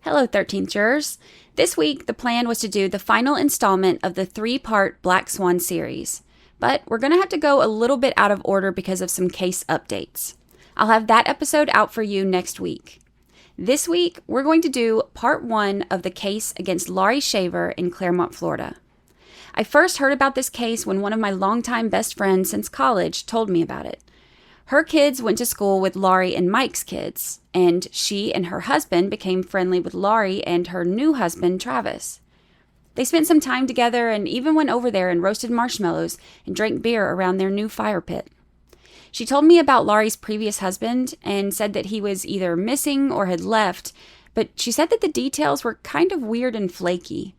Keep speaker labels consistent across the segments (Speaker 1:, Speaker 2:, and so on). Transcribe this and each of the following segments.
Speaker 1: Hello, 13th Jurors. This week, the plan was to do the final installment of the 3-part Black Swan series. But we're going to have to go a little bit out of order because of some case updates. I'll have that episode out for you next week. This week, we're going to do part 1 of the case against Laurie Shaver in Claremont, Florida. I first heard about this case when one of my longtime best friends since college told me about it. Her kids went to school with Laurie and Mike's kids, and she and her husband became friendly with Laurie and her new husband, Travis. They spent some time together and even went over there and roasted marshmallows and drank beer around their new fire pit. She told me about Laurie's previous husband and said that he was either missing or had left, but she said that the details were kind of weird and flaky.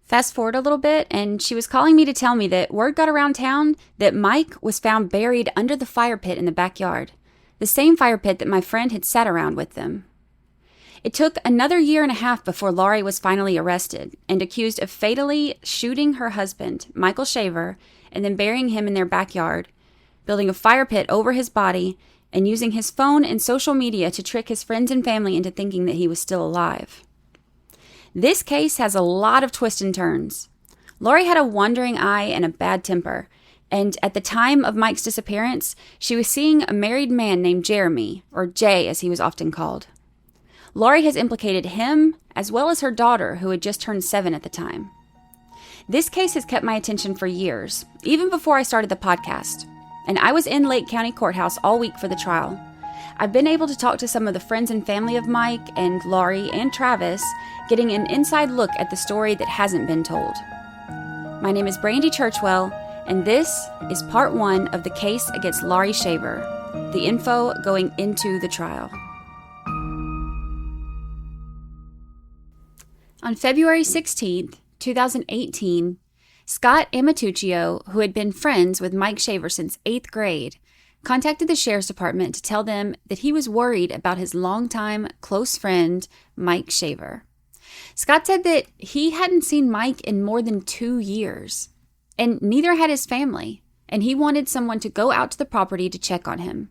Speaker 1: Fast forward a little bit, and she was calling me to tell me that word got around town that Mike was found buried under the fire pit in the backyard, the same fire pit that my friend had sat around with them. It took another year and a half before Laurie was finally arrested and accused of fatally shooting her husband, Michael Shaver, and then burying him in their backyard, building a fire pit over his body, and using his phone and social media to trick his friends and family into thinking that he was still alive. This case has a lot of twists and turns. Laurie had a wandering eye and a bad temper, and at the time of Mike's disappearance, she was seeing a married man named Jeremy, or Jay as he was often called. Laurie has implicated him, as well as her daughter, who had just turned 7 at the time. This case has kept my attention for years, even before I started the podcast, and I was in Lake County Courthouse all week for the trial. I've been able to talk to some of the friends and family of Mike and Laurie and Travis, getting an inside look at the story that hasn't been told. My name is Brandi Churchwell, and this is part 1 of the case against Laurie Shaver, the info going into the trial. On February 16th, 2018, Scott Amatuccio, who had been friends with Mike Shaver since 8th grade, contacted the sheriff's department to tell them that he was worried about his longtime close friend, Mike Shaver. Scott said that he hadn't seen Mike in more than 2 years, and neither had his family, and he wanted someone to go out to the property to check on him.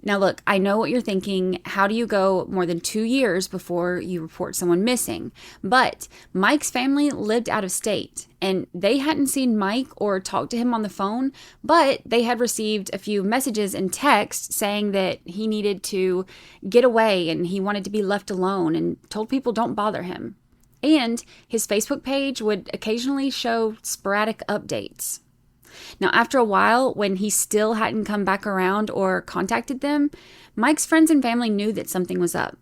Speaker 1: Now look, I know what you're thinking. How do you go more than 2 years before you report someone missing? But Mike's family lived out of state, and they hadn't seen Mike or talked to him on the phone, but they had received a few messages and texts saying that he needed to get away and he wanted to be left alone, and told people don't bother him. And his Facebook page would occasionally show sporadic updates. Now, after a while, when he still hadn't come back around or contacted them, Mike's friends and family knew that something was up.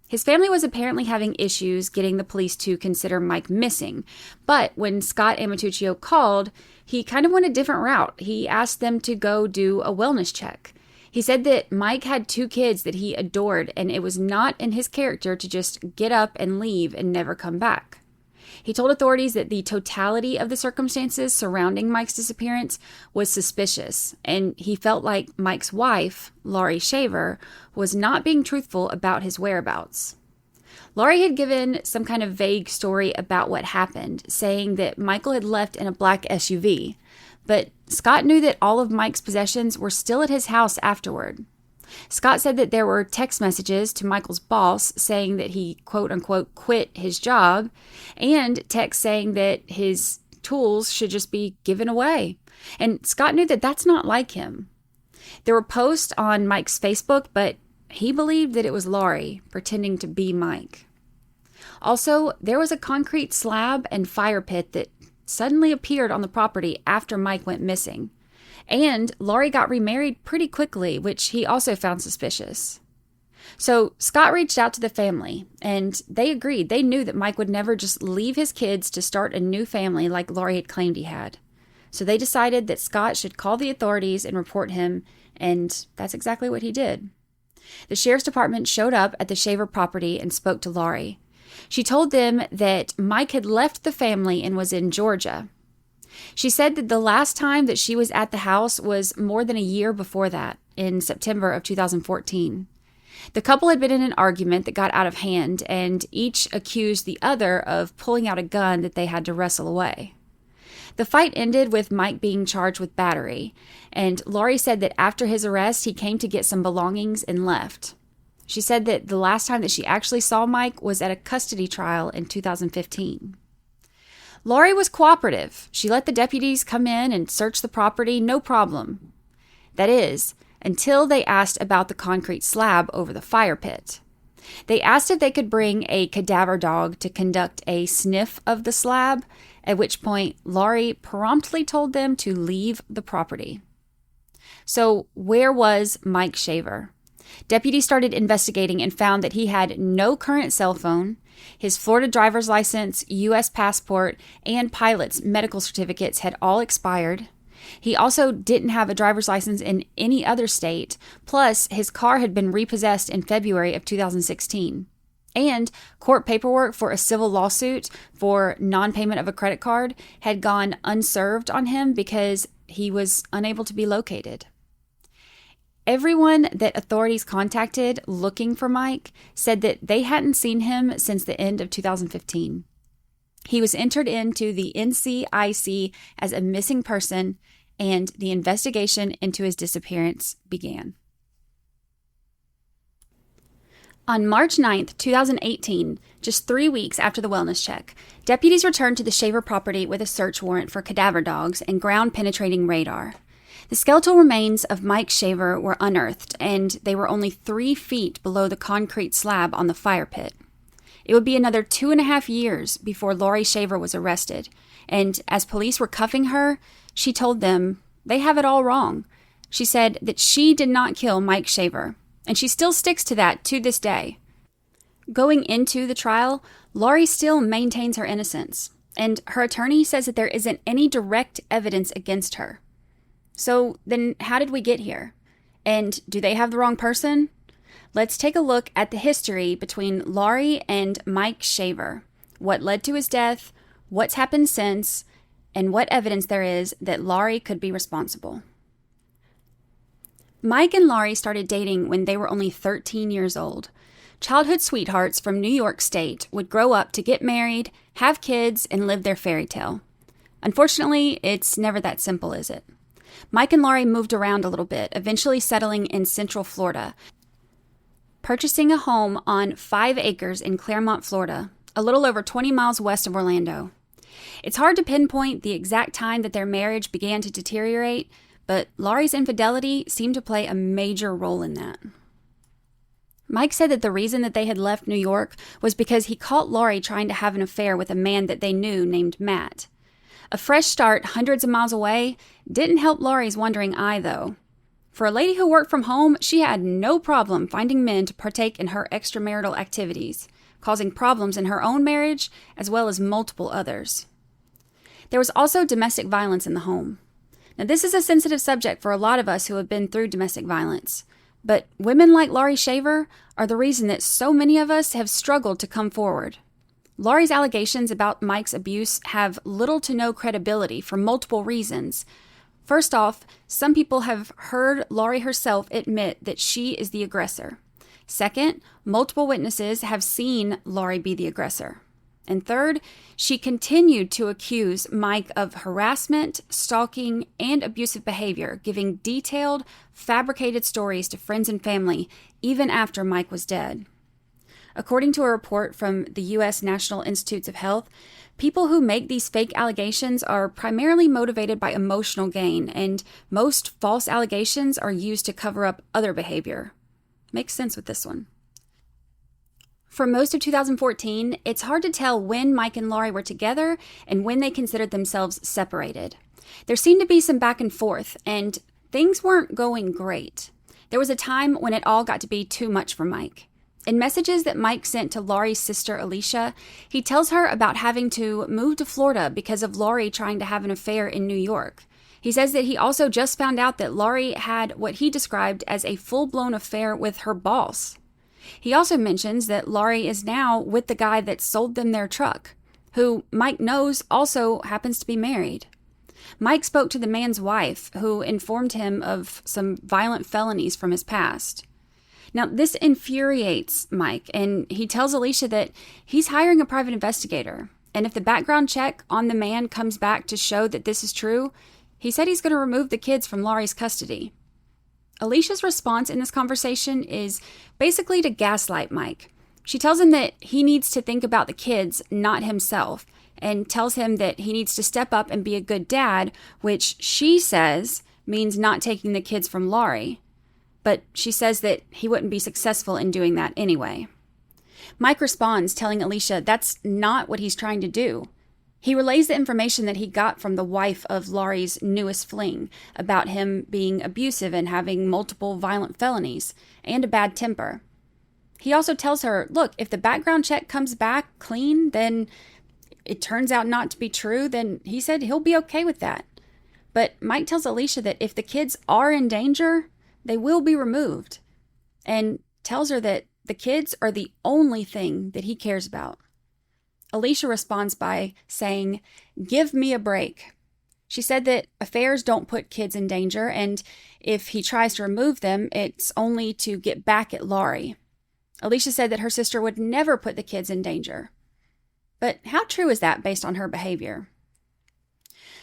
Speaker 1: His family was apparently having issues getting the police to consider Mike missing, but when Scott Amatuccio called, he kind of went a different route. He asked them to go do a wellness check. He said that Mike had 2 kids that he adored, and it was not in his character to just get up and leave and never come back. He told authorities that the totality of the circumstances surrounding Mike's disappearance was suspicious, and he felt like Mike's wife, Laurie Shaver, was not being truthful about his whereabouts. Laurie had given some kind of vague story about what happened, saying that Michael had left in a black SUV, but Scott knew that all of Mike's possessions were still at his house afterward. Scott said that there were text messages to Michael's boss saying that he, quote-unquote, quit his job, and texts saying that his tools should just be given away. And Scott knew that that's not like him. There were posts on Mike's Facebook, but he believed that it was Laurie pretending to be Mike. Also, there was a concrete slab and fire pit that suddenly appeared on the property after Mike went missing. And Laurie got remarried pretty quickly, which he also found suspicious. So Scott reached out to the family, and they agreed. They knew that Mike would never just leave his kids to start a new family like Laurie had claimed he had. So they decided that Scott should call the authorities and report him, and that's exactly what he did. The sheriff's department showed up at the Shaver property and spoke to Laurie. She told them that Mike had left the family and was in Georgia. She said that the last time that she was at the house was more than a year before that, in September of 2014. The couple had been in an argument that got out of hand, and each accused the other of pulling out a gun that they had to wrestle away. The fight ended with Mike being charged with battery, and Laurie said that after his arrest, he came to get some belongings and left. She said that the last time that she actually saw Mike was at a custody trial in 2015. Laurie was cooperative. She let the deputies come in and search the property, no problem. That is, until they asked about the concrete slab over the fire pit. They asked if they could bring a cadaver dog to conduct a sniff of the slab, at which point Laurie promptly told them to leave the property. So where was Mike Shaver? Deputies started investigating and found that he had no current cell phone. His Florida driver's license, U.S. passport, and pilot's medical certificates had all expired. He also didn't have a driver's license in any other state, plus his car had been repossessed in February of 2016. And court paperwork for a civil lawsuit for non-payment of a credit card had gone unserved on him because he was unable to be located. Everyone that authorities contacted looking for Mike said that they hadn't seen him since the end of 2015. He was entered into the NCIC as a missing person, and the investigation into his disappearance began. On March 9, 2018, just 3 weeks after the wellness check, deputies returned to the Shaver property with a search warrant for cadaver dogs and ground-penetrating radar. The skeletal remains of Mike Shaver were unearthed, and they were only 3 feet below the concrete slab on the fire pit. It would be another 2.5 years before Laurie Shaver was arrested, and as police were cuffing her, she told them they have it all wrong. She said that she did not kill Mike Shaver, and she still sticks to that to this day. Going into the trial, Laurie still maintains her innocence, and her attorney says that there isn't any direct evidence against her. So then how did we get here? And do they have the wrong person? Let's take a look at the history between Laurie and Mike Shaver, what led to his death, what's happened since, and what evidence there is that Laurie could be responsible. Mike and Laurie started dating when they were only 13 years old. Childhood sweethearts from New York State would grow up to get married, have kids, and live their fairy tale. Unfortunately, it's never that simple, is it? Mike and Laurie moved around a little bit, eventually settling in Central Florida, purchasing a home on 5 acres in Clermont, Florida, a little over 20 miles west of Orlando. It's hard to pinpoint the exact time that their marriage began to deteriorate, but Laurie's infidelity seemed to play a major role in that. Mike said that the reason that they had left New York was because he caught Laurie trying to have an affair with a man that they knew named Matt. A fresh start hundreds of miles away didn't help Laurie's wandering eye, though. For a lady who worked from home, she had no problem finding men to partake in her extramarital activities, causing problems in her own marriage as well as multiple others. There was also domestic violence in the home. Now, this is a sensitive subject for a lot of us who have been through domestic violence, but women like Laurie Shaver are the reason that so many of us have struggled to come forward. Laurie's allegations about Mike's abuse have little to no credibility for multiple reasons. First off, some people have heard Laurie herself admit that she is the aggressor. Second, multiple witnesses have seen Laurie be the aggressor. And third, she continued to accuse Mike of harassment, stalking, and abusive behavior, giving detailed, fabricated stories to friends and family, even after Mike was dead. According to a report from the U.S. National Institutes of Health, people who make these fake allegations are primarily motivated by emotional gain, and most false allegations are used to cover up other behavior. Makes sense with this one. For most of 2014, it's hard to tell when Mike and Laurie were together and when they considered themselves separated. There seemed to be some back and forth, and things weren't going great. There was a time when it all got to be too much for Mike. In messages that Mike sent to Laurie's sister Alicia, he tells her about having to move to Florida because of Laurie trying to have an affair in New York. He says that he also just found out that Laurie had what he described as a full-blown affair with her boss. He also mentions that Laurie is now with the guy that sold them their truck, who Mike knows also happens to be married. Mike spoke to the man's wife, who informed him of some violent felonies from his past. Now, this infuriates Mike, and he tells Alicia that he's hiring a private investigator, and if the background check on the man comes back to show that this is true, he said he's going to remove the kids from Laurie's custody. Alicia's response in this conversation is basically to gaslight Mike. She tells him that he needs to think about the kids, not himself, and tells him that he needs to step up and be a good dad, which she says means not taking the kids from Laurie. But she says that he wouldn't be successful in doing that anyway. Mike responds, telling Alicia that's not what he's trying to do. He relays the information that he got from the wife of Laurie's newest fling about him being abusive and having multiple violent felonies and a bad temper. He also tells her, look, if the background check comes back clean, then it turns out not to be true, then he said he'll be okay with that. But Mike tells Alicia that if the kids are in danger, they will be removed, and tells her that the kids are the only thing that he cares about. Alicia responds by saying, give me a break. She said that affairs don't put kids in danger, and if he tries to remove them, it's only to get back at Laurie. Alicia said that her sister would never put the kids in danger. But how true is that based on her behavior?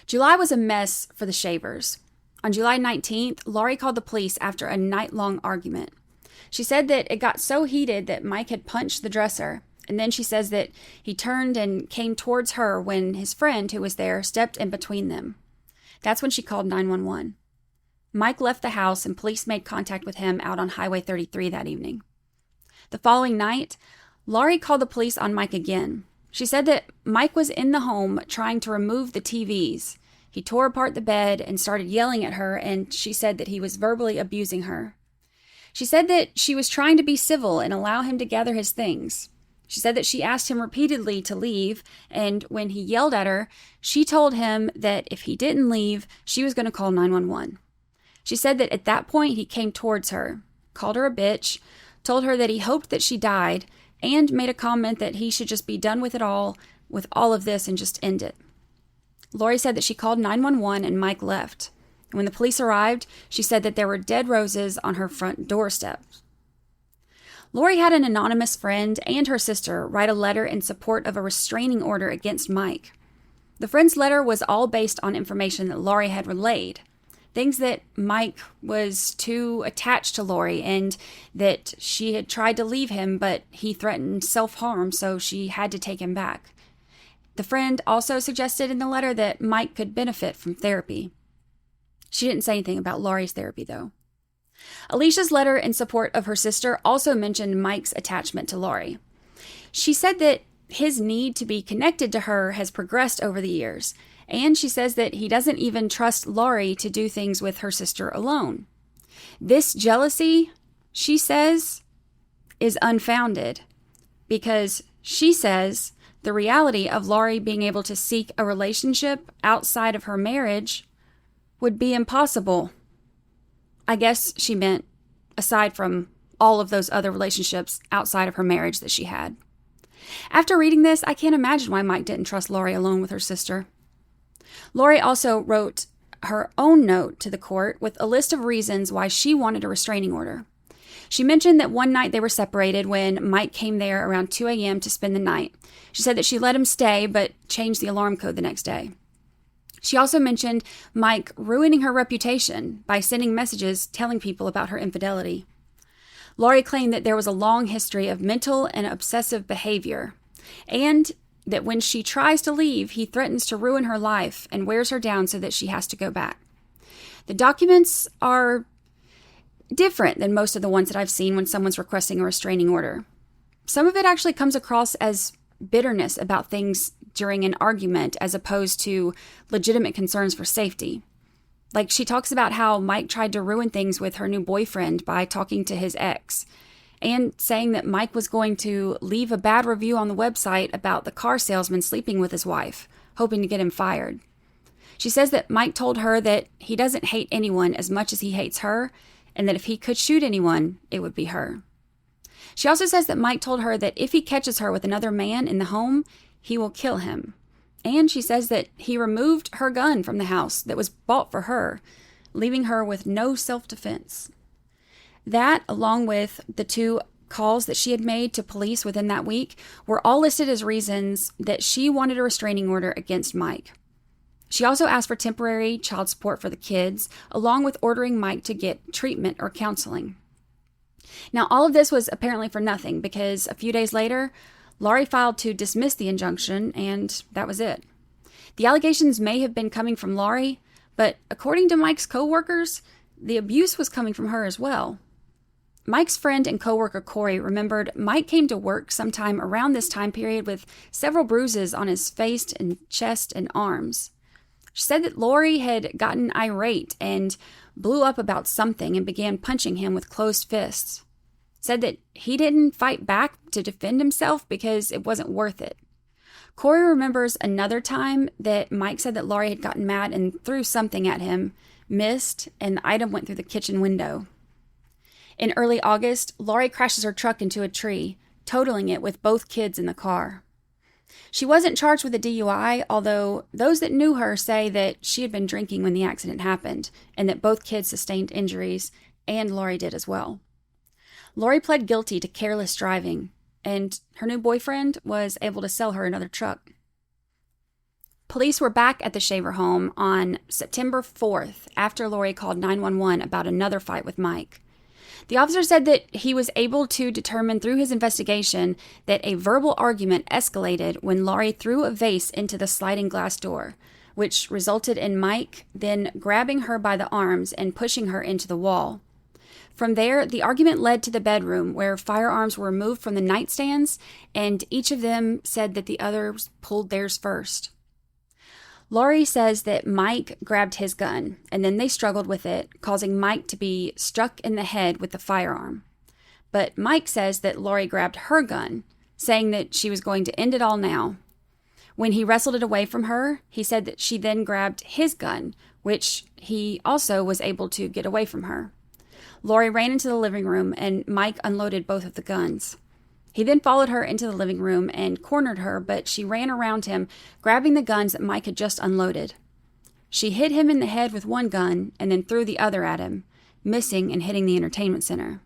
Speaker 1: July was a mess for the Shavers. On July 19th, Laurie called the police after a night-long argument. She said that it got so heated that Mike had punched the dresser, and then she says that he turned and came towards her when his friend, who was there, stepped in between them. That's when she called 911. Mike left the house and police made contact with him out on Highway 33 that evening. The following night, Laurie called the police on Mike again. She said that Mike was in the home trying to remove the TVs. He tore apart the bed and started yelling at her, and she said that he was verbally abusing her. She said that she was trying to be civil and allow him to gather his things. She said that she asked him repeatedly to leave, and when he yelled at her, she told him that if he didn't leave, she was going to call 911. She said that at that point he came towards her, called her a bitch, told her that he hoped that she died, and made a comment that he should just be done with all of this and just end it. Laurie said that she called 911 and Mike left. When the police arrived, she said that there were dead roses on her front doorstep. Laurie had an anonymous friend and her sister write a letter in support of a restraining order against Mike. The friend's letter was all based on information that Laurie had relayed. Things that Mike was too attached to Laurie and that she had tried to leave him, but he threatened self-harm, so she had to take him back. The friend also suggested in the letter that Mike could benefit from therapy. She didn't say anything about Laurie's therapy, though. Alicia's letter in support of her sister also mentioned Mike's attachment to Laurie. She said that his need to be connected to her has progressed over the years, and she says that he doesn't even trust Laurie to do things with her sister alone. This jealousy, she says, is unfounded because she says the reality of Laurie being able to seek a relationship outside of her marriage would be impossible. I guess she meant aside from all of those other relationships outside of her marriage that she had. After reading this, I can't imagine why Mike didn't trust Laurie alone with her sister. Laurie also wrote her own note to the court with a list of reasons why she wanted a restraining order. She mentioned that one night they were separated when Mike came there around 2 a.m. to spend the night. She said that she let him stay, but changed the alarm code the next day. She also mentioned Mike ruining her reputation by sending messages telling people about her infidelity. Laurie claimed that there was a long history of mental and obsessive behavior, and that when she tries to leave, he threatens to ruin her life and wears her down so that she has to go back. The documents are different than most of the ones that I've seen when someone's requesting a restraining order. Some of it actually comes across as bitterness about things during an argument as opposed to legitimate concerns for safety. Like she talks about how Mike tried to ruin things with her new boyfriend by talking to his ex, and saying that Mike was going to leave a bad review on the website about the car salesman sleeping with his wife, hoping to get him fired. She says that Mike told her that he doesn't hate anyone as much as he hates her, and that if he could shoot anyone, it would be her. She also says that Mike told her that if he catches her with another man in the home, he will kill him. And she says that he removed her gun from the house that was bought for her, leaving her with no self-defense. That, along with the 2 calls that she had made to police within that week, were all listed as reasons that she wanted a restraining order against Mike. She also asked for temporary child support for the kids, along with ordering Mike to get treatment or counseling. Now, all of this was apparently for nothing because a few days later, Laurie filed to dismiss the injunction, and that was it. The allegations may have been coming from Laurie, but according to Mike's co-workers, the abuse was coming from her as well. Mike's friend and co-worker Corey remembered Mike came to work sometime around this time period with several bruises on his face and chest and arms. She said that Laurie had gotten irate and blew up about something and began punching him with closed fists. Said that he didn't fight back to defend himself because it wasn't worth it. Corey remembers another time that Mike said that Laurie had gotten mad and threw something at him, missed, and the item went through the kitchen window. In early August, Laurie crashes her truck into a tree, totaling it with both kids in the car. She wasn't charged with a DUI, although those that knew her say that she had been drinking when the accident happened, and that both kids sustained injuries, and Laurie did as well. Laurie pled guilty to careless driving, and her new boyfriend was able to sell her another truck. Police were back at the Shaver home on September 4th after Laurie called 911 about another fight with Mike. The officer said that he was able to determine through his investigation that a verbal argument escalated when Laurie threw a vase into the sliding glass door, which resulted in Mike then grabbing her by the arms and pushing her into the wall. From there, the argument led to the bedroom where firearms were removed from the nightstands, and each of them said that the others pulled theirs first. Laurie says that Mike grabbed his gun, and then they struggled with it, causing Mike to be struck in the head with the firearm. But Mike says that Laurie grabbed her gun, saying that she was going to end it all now. When he wrestled it away from her, he said that she then grabbed his gun, which he also was able to get away from her. Laurie ran into the living room, and Mike unloaded both of the guns. He then followed her into the living room and cornered her, but she ran around him, grabbing the guns that Mike had just unloaded. She hit him in the head with one gun and then threw the other at him, missing and hitting the entertainment center.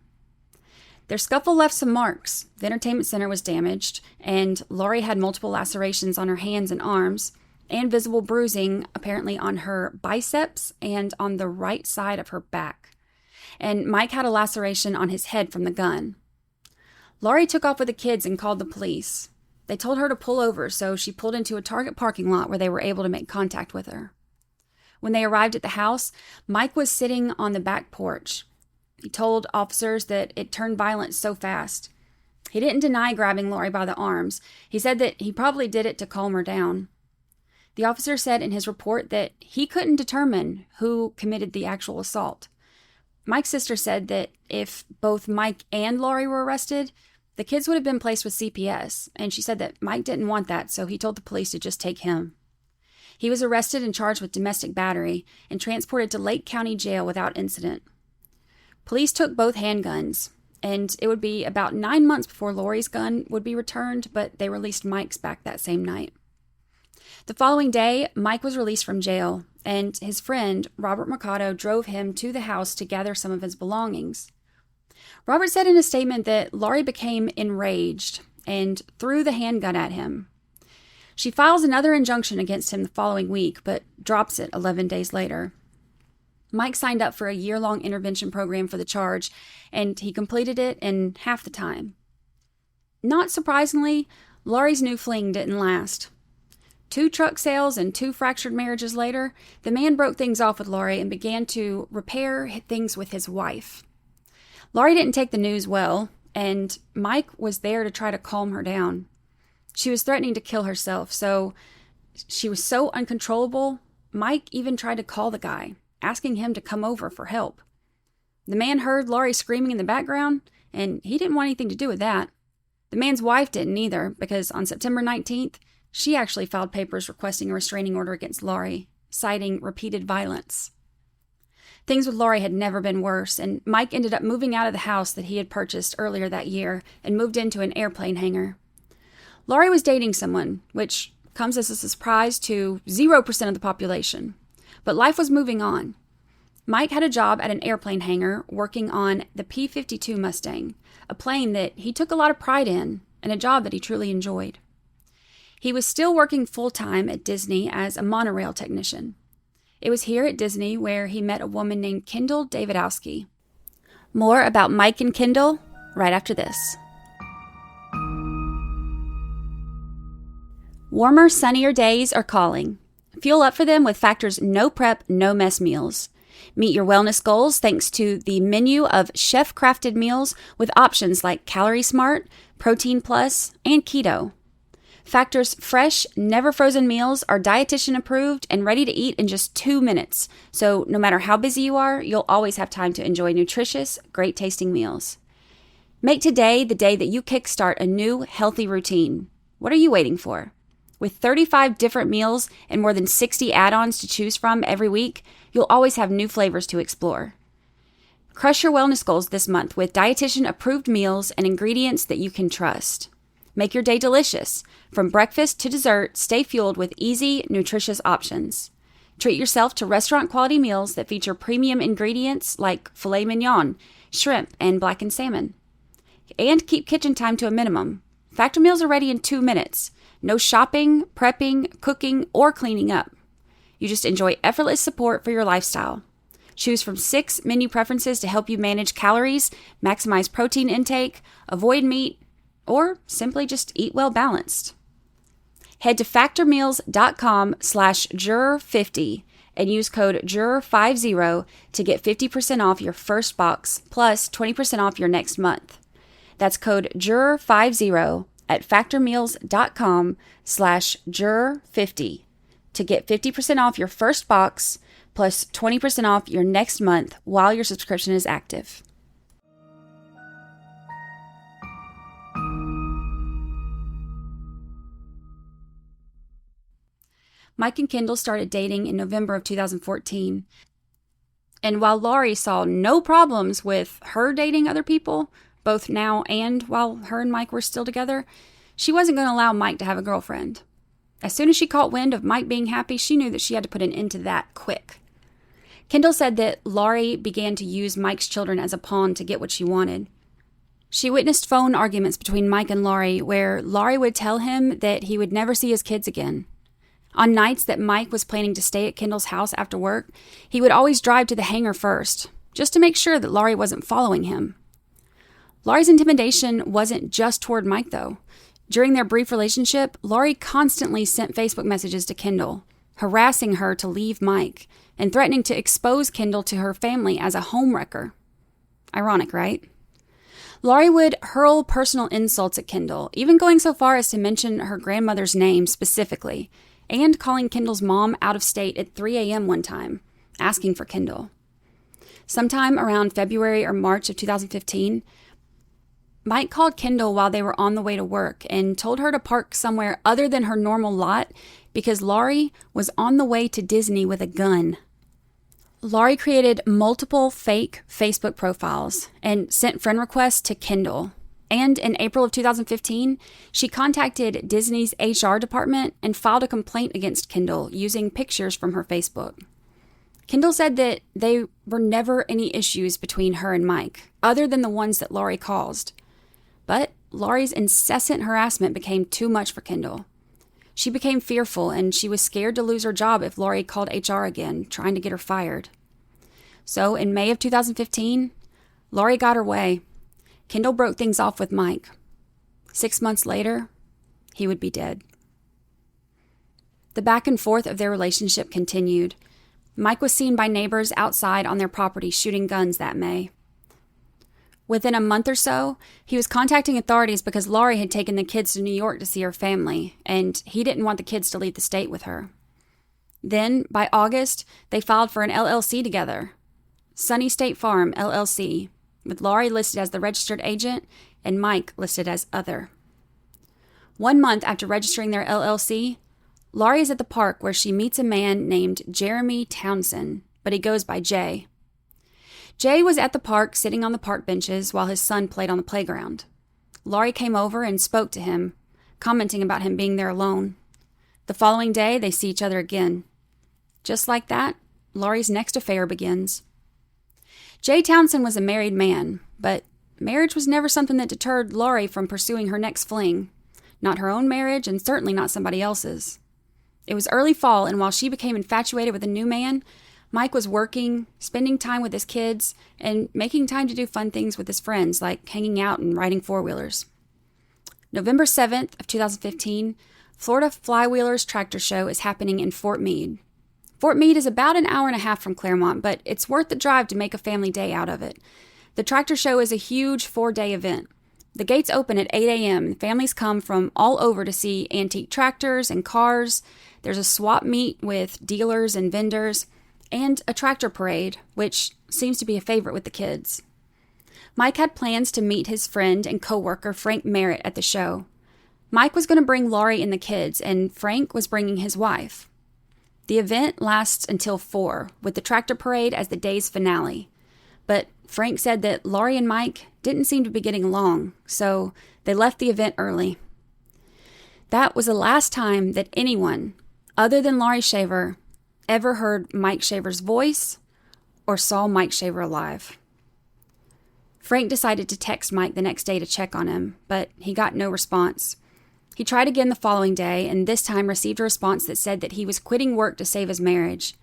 Speaker 1: Their scuffle left some marks. The entertainment center was damaged, and Laurie had multiple lacerations on her hands and arms, and visible bruising apparently on her biceps and on the right side of her back. And Mike had a laceration on his head from the gun. Laurie took off with the kids and called the police. They told her to pull over, so she pulled into a Target parking lot where they were able to make contact with her. When they arrived at the house, Mike was sitting on the back porch. He told officers that it turned violent so fast. He didn't deny grabbing Laurie by the arms. He said that he probably did it to calm her down. The officer said in his report that he couldn't determine who committed the actual assault. Mike's sister said that if both Mike and Laurie were arrested, the kids would have been placed with CPS, and she said that Mike didn't want that, so he told the police to just take him. He was arrested and charged with domestic battery and transported to Lake County Jail without incident. Police took both handguns, and it would be about 9 months before Laurie's gun would be returned, but they released Mike's back that same night. The following day, Mike was released from jail, and his friend, Robert Mercado, drove him to the house to gather some of his belongings. Robert said in a statement that Laurie became enraged and threw the handgun at him. She files another injunction against him the following week, but drops it 11 days later. Mike signed up for a year-long intervention program for the charge, and he completed it in half the time. Not surprisingly, Laurie's new fling didn't last. 2 truck sales and 2 fractured marriages later, the man broke things off with Laurie and began to repair things with his wife. Laurie didn't take the news well, and Mike was there to try to calm her down. She was threatening to kill herself, so she was so uncontrollable, Mike even tried to call the guy, asking him to come over for help. The man heard Laurie screaming in the background, and he didn't want anything to do with that. The man's wife didn't either, because on September 19th, she actually filed papers requesting a restraining order against Laurie, citing repeated violence. Things with Laurie had never been worse, and Mike ended up moving out of the house that he had purchased earlier that year and moved into an airplane hangar. Laurie was dating someone, which comes as a surprise to 0% of the population. But life was moving on. Mike had a job at an airplane hangar working on the P-52 Mustang, a plane that he took a lot of pride in and a job that he truly enjoyed. He was still working full-time at Disney as a monorail technician. It was here at Disney where he met a woman named Kendall Davidowski. More about Mike and Kendall right after this. Warmer, sunnier days are calling. Fuel up for them with Factor's no prep, no mess meals. Meet your wellness goals thanks to the menu of chef-crafted meals with options like Calorie Smart, Protein Plus, and Keto. Factor's fresh, never-frozen meals are dietitian approved and ready to eat in just 2 minutes. So no matter how busy you are, you'll always have time to enjoy nutritious, great-tasting meals. Make today the day that you kickstart a new, healthy routine. What are you waiting for? With 35 different meals and more than 60 add-ons to choose from every week, you'll always have new flavors to explore. Crush your wellness goals this month with dietitian-approved meals and ingredients that you can trust. Make your day delicious. From breakfast to dessert, stay fueled with easy, nutritious options. Treat yourself to restaurant-quality meals that feature premium ingredients like filet mignon, shrimp, and blackened salmon. And keep kitchen time to a minimum. Factor meals are ready in 2 minutes. No shopping, prepping, cooking, or cleaning up. You just enjoy effortless support for your lifestyle. Choose from 6 menu preferences to help you manage calories, maximize protein intake, avoid meat, or simply just eat well balanced. Head to factormeals.com/juror50 and use code juror50 to get 50% off your first box plus 20% off your next month. That's code juror50 at factormeals.com/juror50 to get 50% off your first box plus 20% off your next month while your subscription is active. Mike and Kendall started dating in November of 2014. And while Laurie saw no problems with her dating other people, both now and while her and Mike were still together, she wasn't going to allow Mike to have a girlfriend. As soon as she caught wind of Mike being happy, she knew that she had to put an end to that quick. Kendall said that Laurie began to use Mike's children as a pawn to get what she wanted. She witnessed phone arguments between Mike and Laurie where Laurie would tell him that he would never see his kids again. On nights that Mike was planning to stay at Kendall's house after work, he would always drive to the hangar first, just to make sure that Laurie wasn't following him. Laurie's intimidation wasn't just toward Mike, though. During their brief relationship, Laurie constantly sent Facebook messages to Kendall, harassing her to leave Mike and threatening to expose Kendall to her family as a homewrecker. Ironic, right? Laurie would hurl personal insults at Kendall, even going so far as to mention her grandmother's name specifically, and calling Kendall's mom out of state at 3 a.m. one time, asking for Kendall. Sometime around February or March of 2015, Mike called Kendall while they were on the way to work and told her to park somewhere other than her normal lot because Laurie was on the way to Disney with a gun. Laurie created multiple fake Facebook profiles and sent friend requests to Kendall. And in April of 2015, she contacted Disney's HR department and filed a complaint against Kendall using pictures from her Facebook. Kendall said that there were never any issues between her and Mike, other than the ones that Laurie caused. But Laurie's incessant harassment became too much for Kendall. She became fearful, and she was scared to lose her job if Laurie called HR again, trying to get her fired. So in May of 2015, Laurie got her way. Kendall broke things off with Mike. 6 months later, he would be dead. The back and forth of their relationship continued. Mike was seen by neighbors outside on their property shooting guns that May. Within a month or so, he was contacting authorities because Laurie had taken the kids to New York to see her family, and he didn't want the kids to leave the state with her. Then, by August, they filed for an LLC together, Sunny State Farm, LLC, with Laurie listed as the registered agent and Mike listed as other. 1 month after registering their LLC, Laurie is at the park where she meets a man named Jeremy Townsend, but he goes by Jay. Jay was at the park sitting on the park benches while his son played on the playground. Laurie came over and spoke to him, commenting about him being there alone. The following day, they see each other again. Just like that, Laurie's next affair begins. Jay Townsend was a married man, but marriage was never something that deterred Laurie from pursuing her next fling. not her own marriage, and certainly not somebody else's. It was early fall, and while she became infatuated with a new man, Mike was working, spending time with his kids, and making time to do fun things with his friends, like hanging out and riding four-wheelers. November 7th of 2015, Florida Flywheelers Tractor Show is happening in Fort Meade. Fort Meade is about an hour and a half from Claremont, but it's worth the drive to make a family day out of it. The tractor show is a huge 4-day event. The gates open at 8 a.m. and families come from all over to see antique tractors and cars. There's a swap meet with dealers and vendors, and a tractor parade, which seems to be a favorite with the kids. Mike had plans to meet his friend and co-worker Frank Merritt at the show. Mike was going to bring Laurie and the kids, and Frank was bringing his wife. The event lasts until 4, with the tractor parade as the day's finale. But Frank said that Laurie and Mike didn't seem to be getting along, so they left the event early. That was the last time that anyone, other than Laurie Shaver, ever heard Mike Shaver's voice or saw Mike Shaver alive. Frank decided to text Mike the next day to check on him, but he got no response. He tried again the following day, and this time received a response that said that he was quitting work to save his marriage.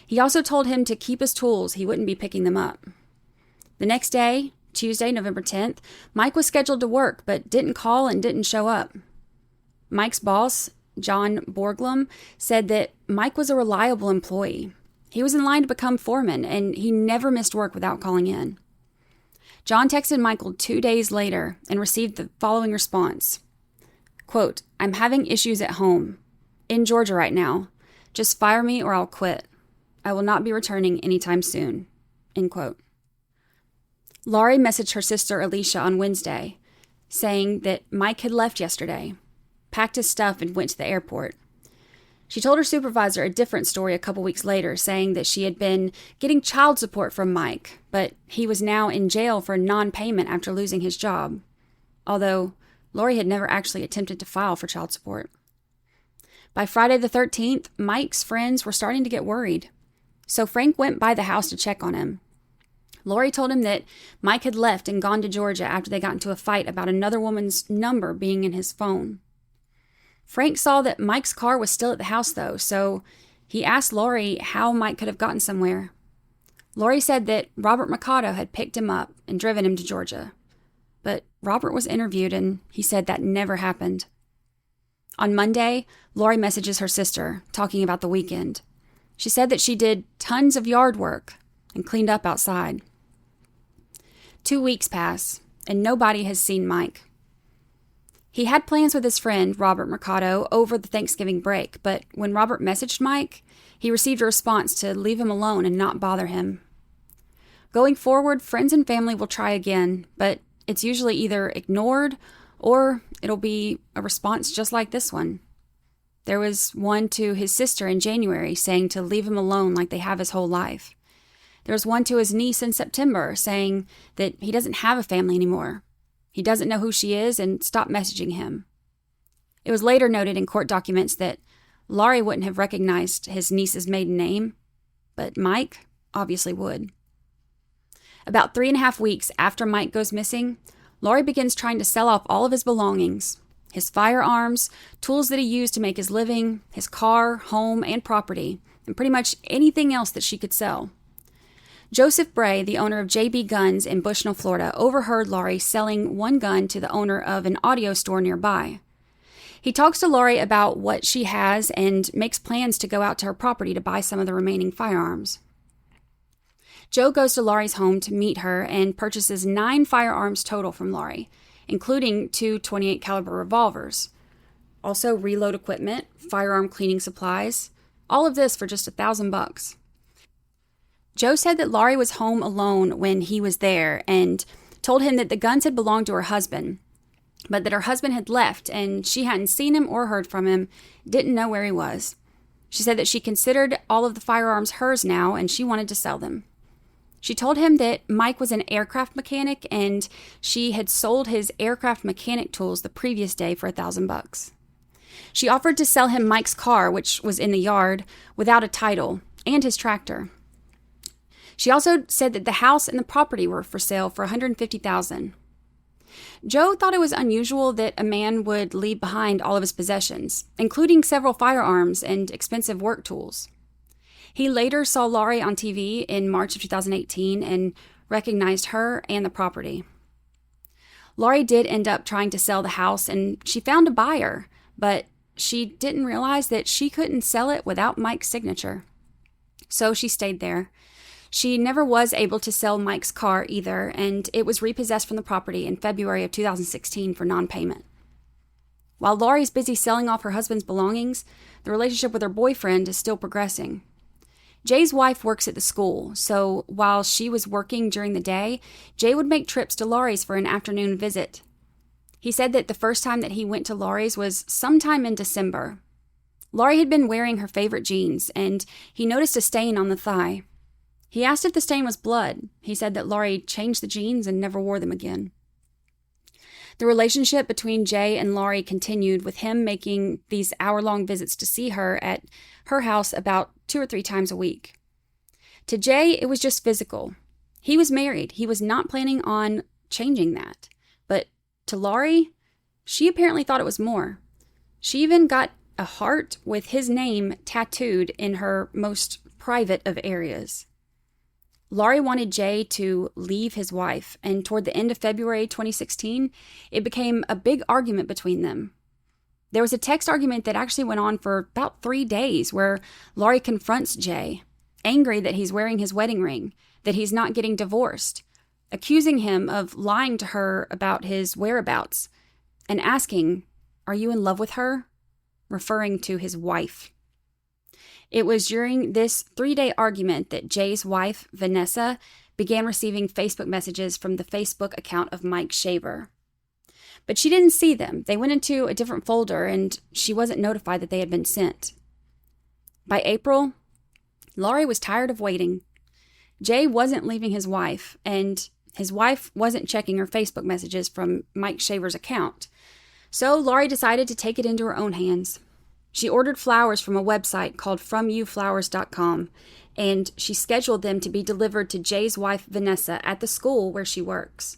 Speaker 1: He also told him to keep his tools, he wouldn't be picking them up. The next day, Tuesday, November 10th, Mike was scheduled to work, but didn't call and didn't show up. Mike's boss, John Borglum, said that Mike was a reliable employee. He was in line to become foreman, and he never missed work without calling in. John texted Michael 2 days later and received the following response. Quote, "I'm having issues at home. In Georgia right now. Just fire me or I'll quit. I will not be returning anytime soon." End quote. Laurie messaged her sister Alicia on Wednesday, saying that Mike had left yesterday, packed his stuff, and went to the airport. She told her supervisor a different story a couple weeks later, saying that she had been getting child support from Mike, but he was now in jail for non-payment after losing his job, although Laurie had never actually attempted to file for child support. By Friday the 13th, Mike's friends were starting to get worried, so Frank went by the house to check on him. Laurie told him that Mike had left and gone to Georgia after they got into a fight about another woman's number being in his phone. Frank saw that Mike's car was still at the house, though, so he asked Laurie how Mike could have gotten somewhere. Laurie said that Robert Mercado had picked him up and driven him to Georgia. But Robert was interviewed, and he said that never happened. On Monday, Laurie messages her sister, talking about the weekend. She said that she did tons of yard work and cleaned up outside. 2 weeks pass, and nobody has seen Mike. He had plans with his friend, Robert Mercado, over the Thanksgiving break, but when Robert messaged Mike, he received a response to leave him alone and not bother him. Going forward, friends and family will try again, but it's usually either ignored or it'll be a response just like this one. There was one to his sister in January saying to leave him alone like they have his whole life. There was one to his niece in September saying that he doesn't have a family anymore. He doesn't know who she is and stop messaging him. It was later noted in court documents that Laurie wouldn't have recognized his niece's maiden name, but Mike obviously would. About 3.5 weeks after Mike goes missing, Laurie begins trying to sell off all of his belongings, his firearms, tools that he used to make his living, his car, home, and property, and pretty much anything else that she could sell. Joseph Bray, the owner of JB Guns in Bushnell, Florida, overheard Laurie selling one gun to the owner of an audio store nearby. He talks to Laurie about what she has and makes plans to go out to her property to buy some of the remaining firearms. Joe goes to Laurie's home to meet her and purchases 9 firearms total from Laurie, including 2 .28 caliber revolvers. Also reload equipment, firearm cleaning supplies, all of this for just $1,000. Joe said that Laurie was home alone when he was there and told him that the guns had belonged to her husband, but that her husband had left and she hadn't seen him or heard from him, didn't know where he was. She said that she considered all of the firearms hers now and she wanted to sell them. She told him that Mike was an aircraft mechanic and she had sold his aircraft mechanic tools the previous day for $1,000. She offered to sell him Mike's car, which was in the yard, without a title, and his tractor. She also said that the house and the property were for sale for $150,000. Joe thought it was unusual that a man would leave behind all of his possessions, including several firearms and expensive work tools. He later saw Laurie on TV in March of 2018 and recognized her and the property. Laurie did end up trying to sell the house, and she found a buyer, but she didn't realize that she couldn't sell it without Mike's signature. So she stayed there. She never was able to sell Mike's car either, and it was repossessed from the property in February of 2016 for non-payment. While Laurie's busy selling off her husband's belongings, the relationship with her boyfriend is still progressing. Jay's wife works at the school, so while she was working during the day, Jay would make trips to Laurie's for an afternoon visit. He said that the first time that he went to Laurie's was sometime in December. Laurie had been wearing her favorite jeans, and he noticed a stain on the thigh. He asked if the stain was blood. He said that Laurie changed the jeans and never wore them again. The relationship between Jay and Laurie continued, with him making these hour-long visits to see her at her house about 2 or 3 times a week. To Jay, it was just physical. He was married. He was not planning on changing that. But to Laurie, she apparently thought it was more. She even got a heart with his name tattooed in her most private of areas. Laurie wanted Jay to leave his wife, and toward the end of February 2016, it became a big argument between them. There was a text argument that actually went on for about 3 days, where Laurie confronts Jay, angry that he's wearing his wedding ring, that he's not getting divorced, accusing him of lying to her about his whereabouts, and asking, "Are you in love with her?" referring to his wife. It was during this 3-day argument that Jay's wife, Vanessa, began receiving Facebook messages from the Facebook account of Mike Shaver. But she didn't see them. They went into a different folder, and she wasn't notified that they had been sent. By April, Laurie was tired of waiting. Jay wasn't leaving his wife, and his wife wasn't checking her Facebook messages from Mike Shaver's account. So Laurie decided to take it into her own hands. She ordered flowers from a website called FromYouFlowers.com, and she scheduled them to be delivered to Jay's wife, Vanessa, at the school where she works.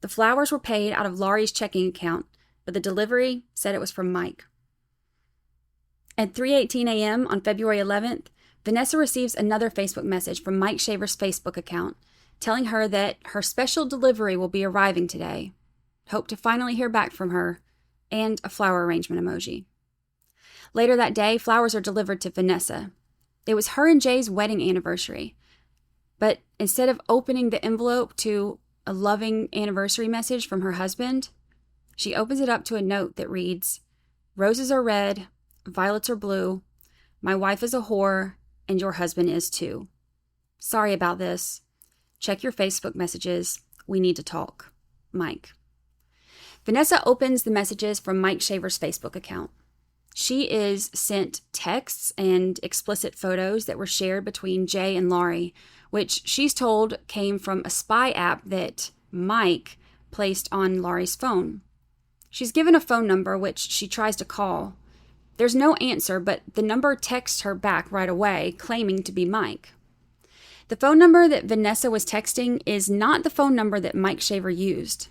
Speaker 1: The flowers were paid out of Laurie's checking account, but the delivery said it was from Mike. At 3:18 a.m. on February 11th, Vanessa receives another Facebook message from Mike Shaver's Facebook account, telling her that her special delivery will be arriving today. Hope to finally hear back from her, and a flower arrangement emoji. Later that day, flowers are delivered to Vanessa. It was her and Jay's wedding anniversary. But instead of opening the envelope to a loving anniversary message from her husband, she opens it up to a note that reads, "Roses are red, violets are blue. My wife is a whore, and your husband is too. Sorry about this. Check your Facebook messages. We need to talk. Mike." Vanessa opens the messages from Mike Shaver's Facebook account. She is sent texts and explicit photos that were shared between Jay and Laurie, which she's told came from a spy app that Mike placed on Laurie's phone. She's given a phone number, which she tries to call. There's no answer, but the number texts her back right away, claiming to be Mike. The phone number that Vanessa was texting is not the phone number that Mike Shaver used.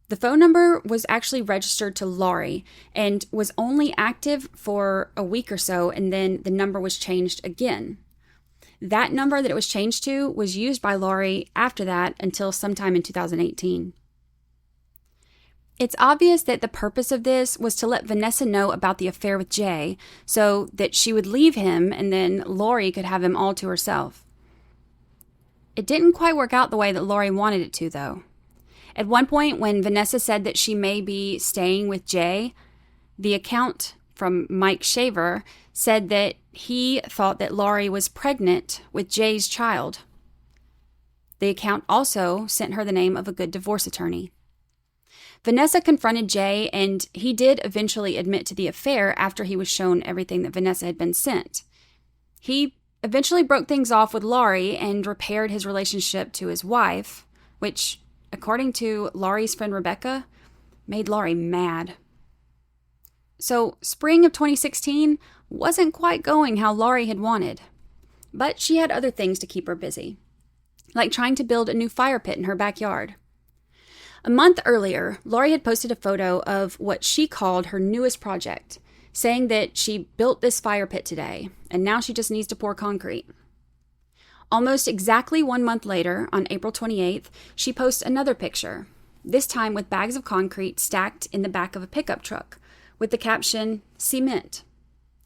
Speaker 1: The phone number was actually registered to Laurie and was only active for a week or so, and then the number was changed again. That number that it was changed to was used by Laurie after that until sometime in 2018. It's obvious that the purpose of this was to let Vanessa know about the affair with Jay so that she would leave him and then Laurie could have him all to herself. It didn't quite work out the way that Laurie wanted it to, though. At one point, when Vanessa said that she may be staying with Jay, the account from Mike Shaver said that he thought that Laurie was pregnant with Jay's child. The account also sent her the name of a good divorce attorney. Vanessa confronted Jay, and he did eventually admit to the affair after he was shown everything that Vanessa had been sent. He eventually broke things off with Laurie and repaired his relationship to his wife, which, according to Laurie's friend Rebecca, made Laurie mad. So, spring of 2016 wasn't quite going how Laurie had wanted. But she had other things to keep her busy, like trying to build a new fire pit in her backyard. A month earlier, Laurie had posted a photo of what she called her newest project, saying that she built this fire pit today, and now she just needs to pour concrete. Almost exactly 1 month later, on April 28th, she posts another picture, this time with bags of concrete stacked in the back of a pickup truck, with the caption, "Cement.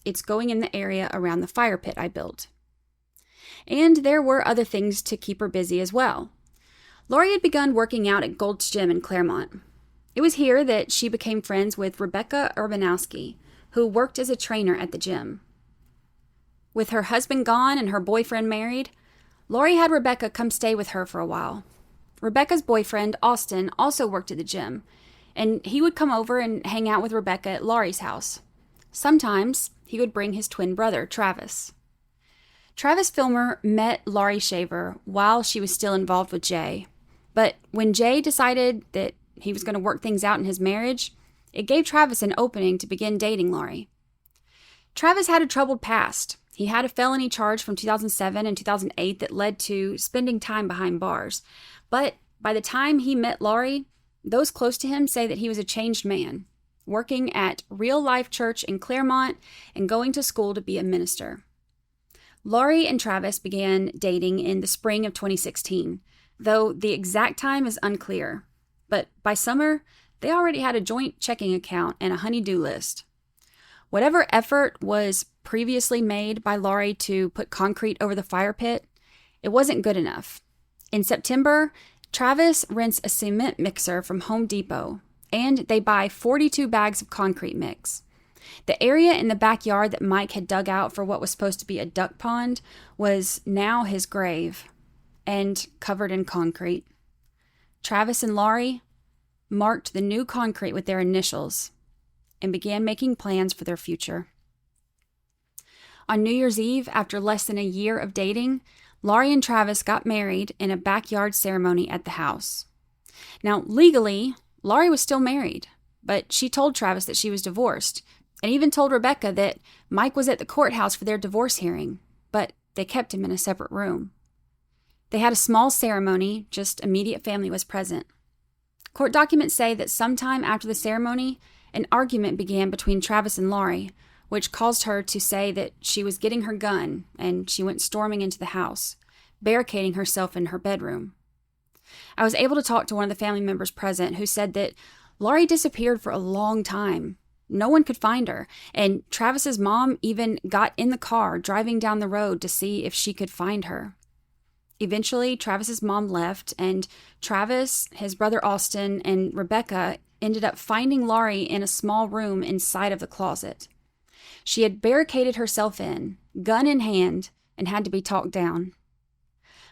Speaker 1: It's going in the area around the fire pit I built." And there were other things to keep her busy as well. Laurie had begun working out at Gold's Gym in Claremont. It was here that she became friends with Rebecca Urbanowski, who worked as a trainer at the gym. With her husband gone and her boyfriend married, Laurie had Rebecca come stay with her for a while. Rebecca's boyfriend, Austin, also worked at the gym, and he would come over and hang out with Rebecca at Laurie's house. Sometimes he would bring his twin brother, Travis. Travis Filmer met Laurie Shaver while she was still involved with Jay, but when Jay decided that he was going to work things out in his marriage, it gave Travis an opening to begin dating Laurie. Travis had a troubled past. He had a felony charge from 2007 and 2008 that led to spending time behind bars. But by the time he met Laurie, those close to him say that he was a changed man, working at Real Life Church in Claremont and going to school to be a minister. Laurie and Travis began dating in the spring of 2016, though the exact time is unclear. But by summer, they already had a joint checking account and a honey-do list. Whatever effort was previously made by Laurie to put concrete over the fire pit, it wasn't good enough. In September, Travis rents a cement mixer from Home Depot, and they buy 42 bags of concrete mix. The area in the backyard that Mike had dug out for what was supposed to be a duck pond was now his grave, and covered in concrete. Travis and Laurie marked the new concrete with their initials and began making plans for their future. On New Year's Eve, after less than a year of dating, Laurie and Travis got married in a backyard ceremony at the house. Now, legally, Laurie was still married, but she told Travis that she was divorced, and even told Rebecca that Mike was at the courthouse for their divorce hearing, but they kept him in a separate room. They had a small ceremony, just immediate family was present. Court documents say that sometime after the ceremony, an argument began between Travis and Laurie, which caused her to say that she was getting her gun, and she went storming into the house, barricading herself in her bedroom. I was able to talk to one of the family members present who said that Laurie disappeared for a long time. No one could find her, and Travis's mom even got in the car driving down the road to see if she could find her. Eventually, Travis's mom left, and Travis, his brother Austin, and Rebecca ended up finding Laurie in a small room inside of the closet. She had barricaded herself in, gun in hand, and had to be talked down.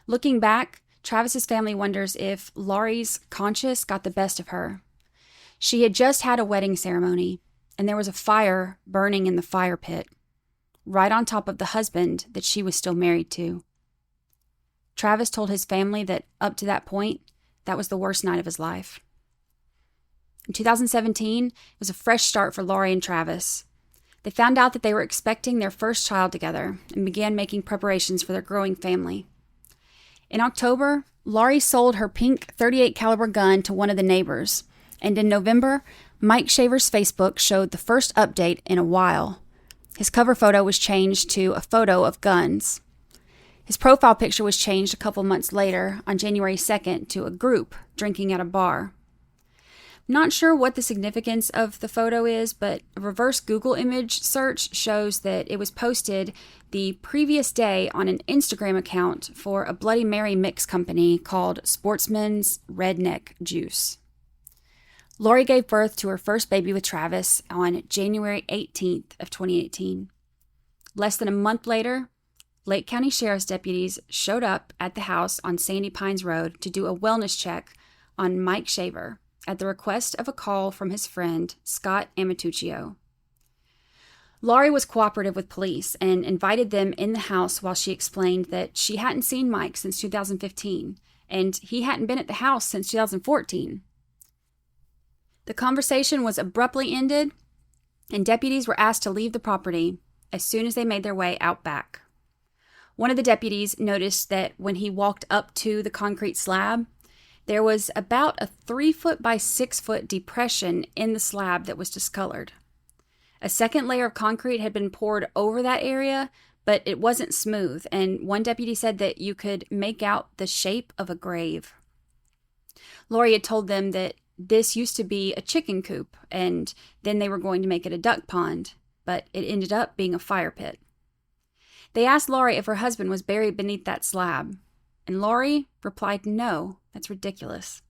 Speaker 1: Looking back, Travis's family wonders if Laurie's conscience got the best of her. She had just had a wedding ceremony, and there was a fire burning in the fire pit, right on top of the husband that she was still married to. Travis told his family that up to that point, that was the worst night of his life. In 2017, it was a fresh start for Laurie and Travis. They found out that they were expecting their first child together and began making preparations for their growing family. In October, Laurie sold her pink .38 caliber gun to one of the neighbors, and in November, Mike Shaver's Facebook showed the first update in a while. His cover photo was changed to a photo of guns. His profile picture was changed a couple months later, on January 2nd, to a group drinking at a bar. Not sure what the significance of the photo is, but a reverse Google image search shows that it was posted the previous day on an Instagram account for a Bloody Mary mix company called Sportsman's Redneck Juice. Laurie gave birth to her first baby with Travis on January 18th of 2018. Less than a month later, Lake County Sheriff's deputies showed up at the house on Sandy Pines Road to do a wellness check on Mike Shaver at the request of a call from his friend, Scott Amatuccio. Laurie was cooperative with police and invited them in the house while she explained that she hadn't seen Mike since 2015, and he hadn't been at the house since 2014. The conversation was abruptly ended, and deputies were asked to leave the property as soon as they made their way out back. One of the deputies noticed that when he walked up to the concrete slab, There was about a 3-foot by 6-foot depression in the slab that was discolored. A second layer of concrete had been poured over that area, but it wasn't smooth, and one deputy said that you could make out the shape of a grave. Laurie had told them that this used to be a chicken coop, and then they were going to make it a duck pond, but it ended up being a fire pit. They asked Laurie if her husband was buried beneath that slab, and Laurie replied, "No, that's ridiculous."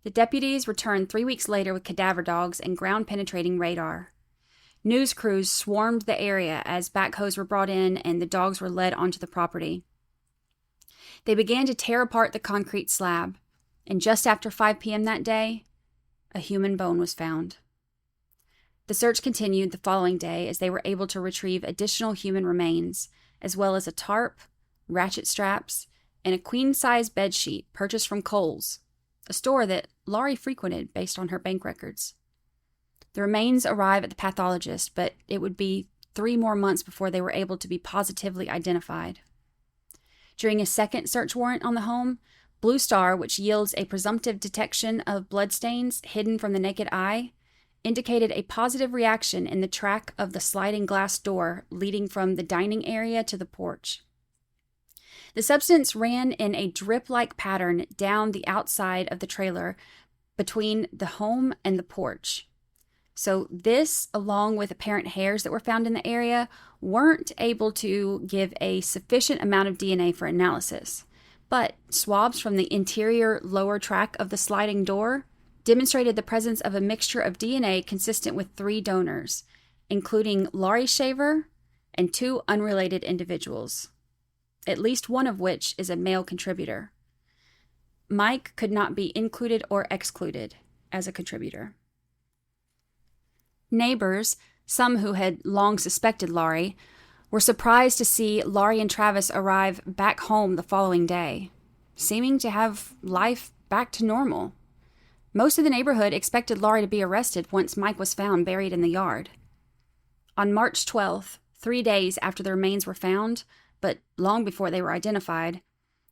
Speaker 1: The deputies returned 3 weeks later with cadaver dogs and ground-penetrating radar. News crews swarmed the area as backhoes were brought in and the dogs were led onto the property. They began to tear apart the concrete slab, and just after 5 p.m. that day, a human bone was found. The search continued the following day as they were able to retrieve additional human remains, as well as a tarp, ratchet straps, and a queen-size bedsheet purchased from Kohl's, a store that Laurie frequented based on her bank records. The remains arrive at the pathologist, but it would be 3 more months before they were able to be positively identified. During a second search warrant on the home, Blue Star, which yields a presumptive detection of bloodstains hidden from the naked eye, indicated a positive reaction in the track of the sliding glass door leading from the dining area to the porch. The substance ran in a drip-like pattern down the outside of the trailer between the home and the porch. So this, along with apparent hairs that were found in the area, weren't able to give a sufficient amount of DNA for analysis. But swabs from the interior lower track of the sliding door demonstrated the presence of a mixture of DNA consistent with 3 donors, including Laurie Shaver and 2 unrelated individuals, at least one of which is a male contributor. Mike could not be included or excluded as a contributor. Neighbors, some who had long suspected Laurie, were surprised to see Laurie and Travis arrive back home the following day, seeming to have life back to normal. Most of the neighborhood expected Laurie to be arrested once Mike was found buried in the yard. On March 12th, 3 days after the remains were found, but long before they were identified,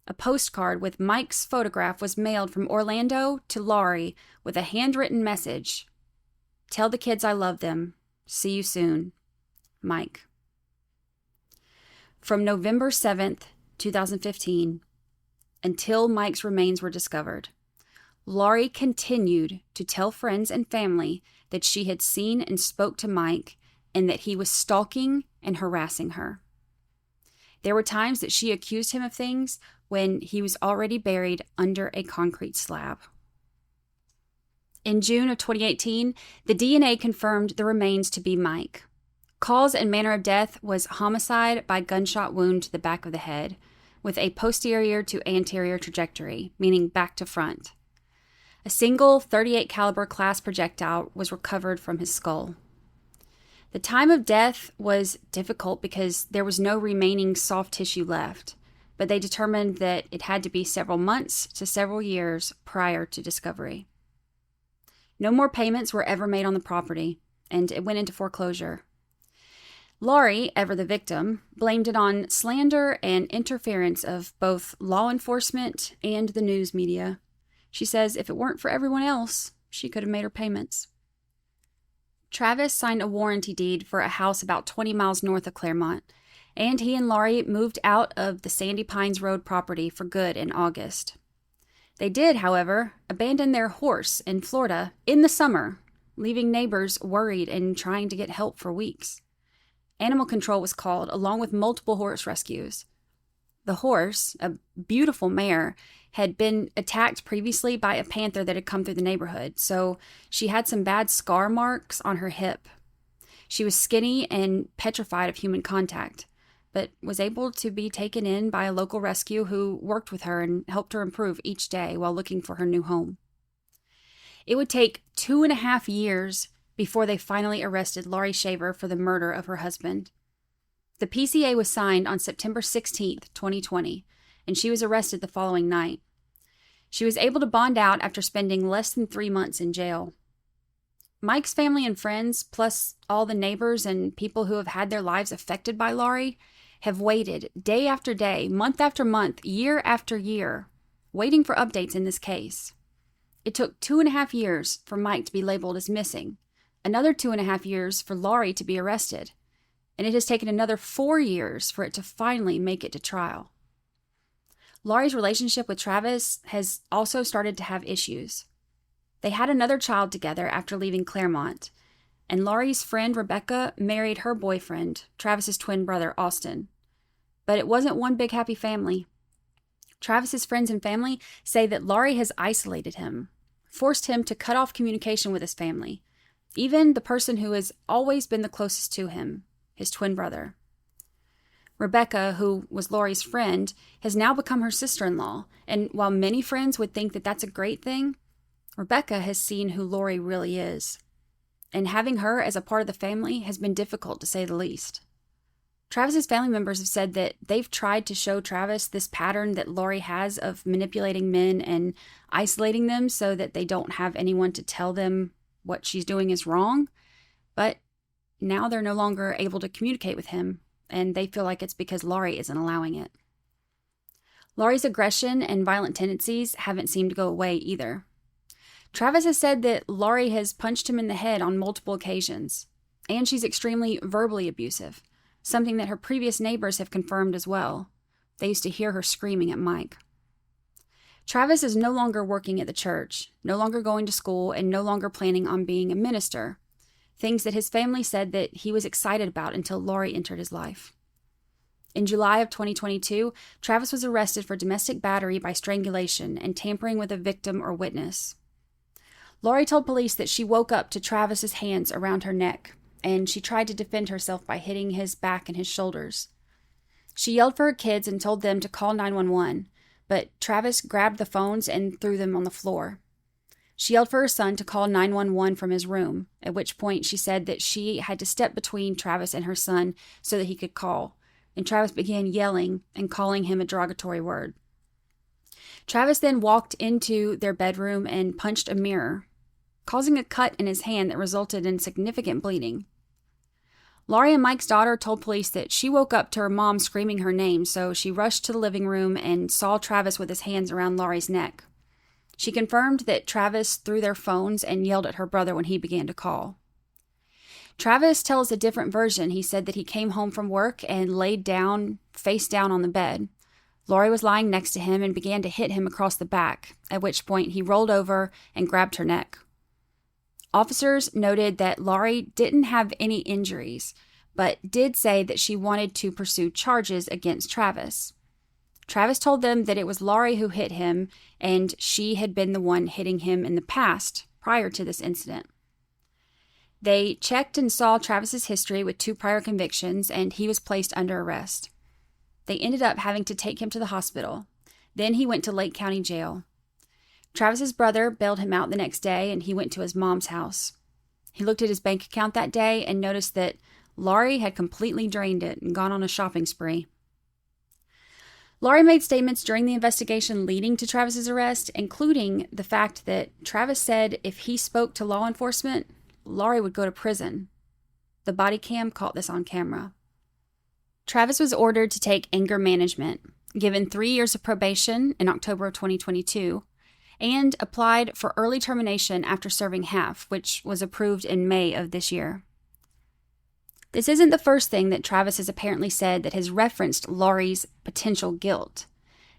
Speaker 1: a postcard with Mike's photograph was mailed from Orlando to Laurie with a handwritten message. "Tell the kids I love them. See you soon. Mike." From November 7th, 2015, until Mike's remains were discovered, Laurie continued to tell friends and family that she had seen and spoke to Mike and that he was stalking and harassing her. There were times that she accused him of things when he was already buried under a concrete slab. In June of 2018, the DNA confirmed the remains to be Mike. Cause and manner of death was homicide by gunshot wound to the back of the head, with a posterior to anterior trajectory, meaning back to front. A single .38 caliber class projectile was recovered from his skull. The time of death was difficult because there was no remaining soft tissue left, but they determined that it had to be several months to several years prior to discovery. No more payments were ever made on the property, and it went into foreclosure. Laurie, ever the victim, blamed it on slander and interference of both law enforcement and the news media. She says if it weren't for everyone else, she could have made her payments. Travis signed a warranty deed for a house about 20 miles north of Claremont, and he and Laurie moved out of the Sandy Pines Road property for good in August. They did, however, abandon their horse in Florida in the summer, leaving neighbors worried and trying to get help for weeks. Animal control was called, along with multiple horse rescues. The horse, a beautiful mare, had been attacked previously by a panther that had come through the neighborhood, so she had some bad scar marks on her hip. She was skinny and petrified of human contact, but was able to be taken in by a local rescue who worked with her and helped her improve each day while looking for her new home. It would take 2.5 years before they finally arrested Laurie Shaver for the murder of her husband. The PCA was signed on September 16th, 2020, and she was arrested the following night. She was able to bond out after spending less than 3 months in jail. Mike's family and friends, plus all the neighbors and people who have had their lives affected by Laurie, have waited day after day, month after month, year after year, waiting for updates in this case. It took 2.5 years for Mike to be labeled as missing, another 2.5 years for Laurie to be arrested, and it has taken another 4 years for it to finally make it to trial. Laurie's relationship with Travis has also started to have issues. They had another child together after leaving Claremont, and Laurie's friend Rebecca married her boyfriend, Travis's twin brother, Austin. But it wasn't one big happy family. Travis's friends and family say that Laurie has isolated him, forced him to cut off communication with his family, even the person who has always been the closest to him, his twin brother. Rebecca, who was Laurie's friend, has now become her sister-in-law, and while many friends would think that that's a great thing, Rebecca has seen who Laurie really is, and having her as a part of the family has been difficult to say the least. Travis's family members have said that they've tried to show Travis this pattern that Laurie has of manipulating men and isolating them so that they don't have anyone to tell them what she's doing is wrong, but now they're no longer able to communicate with him, and they feel like it's because Laurie isn't allowing it. Laurie's aggression and violent tendencies haven't seemed to go away either. Travis has said that Laurie has punched him in the head on multiple occasions, and she's extremely verbally abusive, something that her previous neighbors have confirmed as well. They used to hear her screaming at Mike. Travis is no longer working at the church, no longer going to school, and no longer planning on being a minister, things that his family said that he was excited about until Laurie entered his life. In July of 2022, Travis was arrested for domestic battery by strangulation and tampering with a victim or witness. Laurie told police that she woke up to Travis's hands around her neck, and she tried to defend herself by hitting his back and his shoulders. She yelled for her kids and told them to call 911, but Travis grabbed the phones and threw them on the floor. She yelled for her son to call 911 from his room, at which point she said that she had to step between Travis and her son so that he could call, and Travis began yelling and calling him a derogatory word. Travis then walked into their bedroom and punched a mirror, causing a cut in his hand that resulted in significant bleeding. Laurie and Mike's daughter told police that she woke up to her mom screaming her name, so she rushed to the living room and saw Travis with his hands around Laurie's neck. She confirmed that Travis threw their phones and yelled at her brother when he began to call. Travis tells a different version. He said that he came home from work and laid down, face down on the bed. Laurie was lying next to him and began to hit him across the back, at which point he rolled over and grabbed her neck. Officers noted that Laurie didn't have any injuries, but did say that she wanted to pursue charges against Travis. Travis told them that it was Laurie who hit him, and she had been the one hitting him in the past, prior to this incident. They checked and saw Travis's history with 2 prior convictions, and he was placed under arrest. They ended up having to take him to the hospital. Then he went to Lake County Jail. Travis's brother bailed him out the next day, and he went to his mom's house. He looked at his bank account that day and noticed that Laurie had completely drained it and gone on a shopping spree. Laurie made statements during the investigation leading to Travis's arrest, including the fact that Travis said if he spoke to law enforcement, Laurie would go to prison. The body cam caught this on camera. Travis was ordered to take anger management, given 3 years of probation in October of 2022, and applied for early termination after serving half, which was approved in May of this year. This isn't the first thing that Travis has apparently said that has referenced Laurie's potential guilt.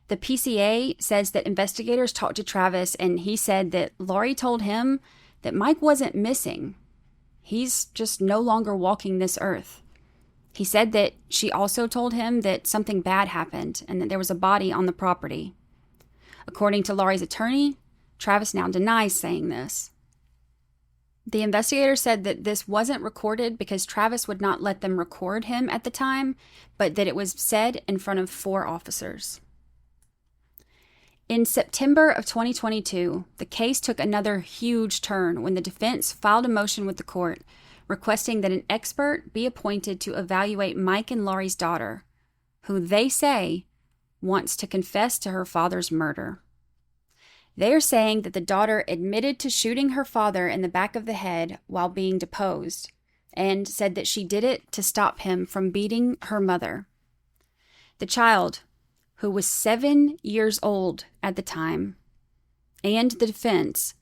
Speaker 1: The PCA says that investigators talked to Travis, and he said that Laurie told him that Mike wasn't missing. He's just no longer walking this earth. He said that she also told him that something bad happened and that there was a body on the property. According to Laurie's attorney, Travis now denies saying this. The investigator said that this wasn't recorded because Travis would not let them record him at the time, but that it was said in front of 4 officers. In September of 2022, the case took another huge turn when the defense filed a motion with the court requesting that an expert be appointed to evaluate Mike and Laurie's daughter, who they say wants to confess to her father's murder. They are saying that the daughter admitted to shooting her father in the back of the head while being deposed, and said that she did it to stop him from beating her mother. The child, who was 7 years old at the time, and the defense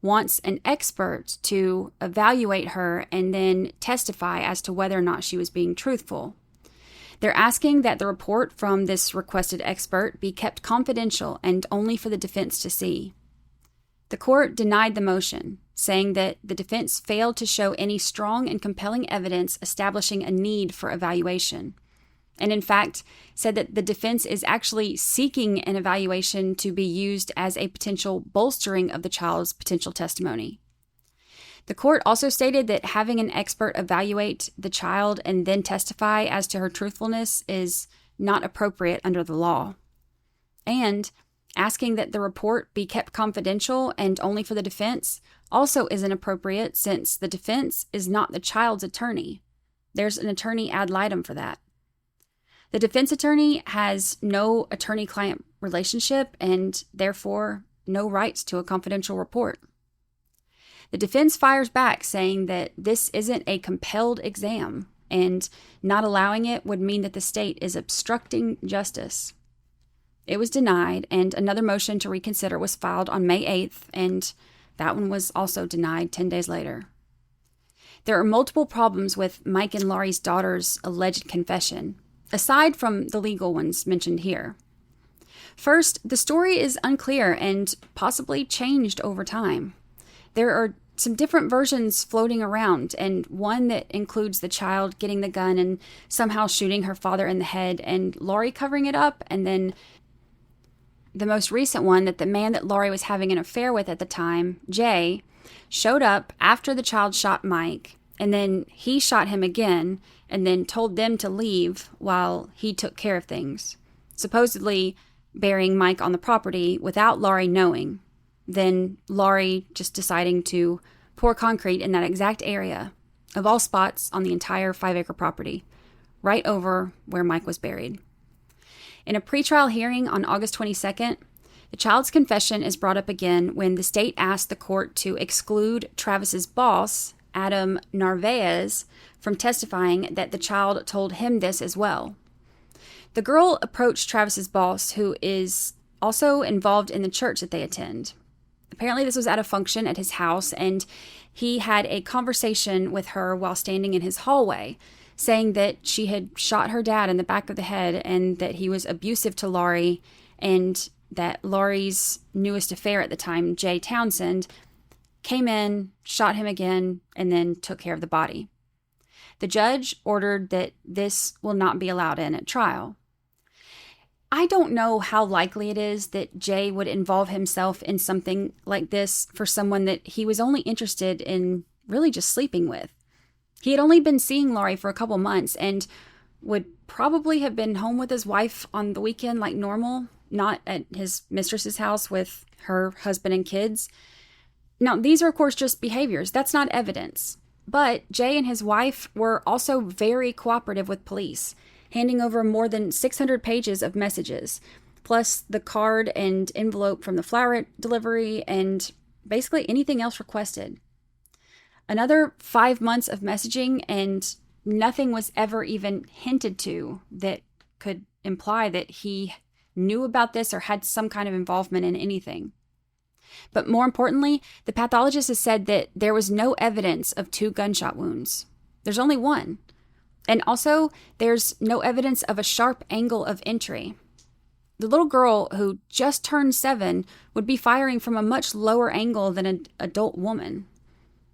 Speaker 1: wants an expert to evaluate her and then testify as to whether or not she was being truthful. They're asking that the report from this requested expert be kept confidential and only for the defense to see. The court denied the motion, saying that the defense failed to show any strong and compelling evidence establishing a need for evaluation, and in fact said that the defense is actually seeking an evaluation to be used as a potential bolstering of the child's potential testimony. The court also stated that having an expert evaluate the child and then testify as to her truthfulness is not appropriate under the law, and asking that the report be kept confidential and only for the defense also isn't appropriate, since the defense is not the child's attorney. There's an attorney ad litem for that. The defense attorney has no attorney-client relationship and therefore no rights to a confidential report. The defense fires back, saying that this isn't a compelled exam, and not allowing it would mean that the state is obstructing justice. It was denied, and another motion to reconsider was filed on May 8th, and that one was also denied 10 days later. There are multiple problems with Mike and Laurie's daughter's alleged confession, aside from the legal ones mentioned here. First, the story is unclear and possibly changed over time. There are some different versions floating around, and one that includes the child getting the gun and somehow shooting her father in the head, and Laurie covering it up, and then the most recent one that the man that Laurie was having an affair with at the time, Jay, showed up after the child shot Mike, and then he shot him again, and then told them to leave while he took care of things, supposedly burying Mike on the property without Laurie knowing. Then Laurie just deciding to pour concrete in that exact area, of all spots on the entire 5-acre property, right over where Mike was buried. In a pretrial hearing on August 22nd, the child's confession is brought up again when the state asked the court to exclude Travis's boss, Adam Narvaez, from testifying that the child told him this as well. The girl approached Travis's boss, who is also involved in the church that they attend. Apparently this was at a function at his house, and he had a conversation with her while standing in his hallway, saying that she had shot her dad in the back of the head and that he was abusive to Laurie, and that Laurie's newest affair at the time, Jay Townsend, came in, shot him again, and then took care of the body. The judge ordered that this will not be allowed in at trial. I don't know how likely it is that Jay would involve himself in something like this for someone that he was only interested in really just sleeping with. He had only been seeing Laurie for a couple months and would probably have been home with his wife on the weekend like normal, not at his mistress's house with her husband and kids. Now, these are, of course, just behaviors. That's not evidence. But Jay and his wife were also very cooperative with police, handing over more than 600 pages of messages, plus the card and envelope from the flower delivery and basically anything else requested. Another 5 months of messaging, and nothing was ever even hinted to that could imply that he knew about this or had some kind of involvement in anything. But more importantly, the pathologist has said that there was no evidence of 2 gunshot wounds. There's only one. And also, there's no evidence of a sharp angle of entry. The little girl who just turned 7 would be firing from a much lower angle than an adult woman.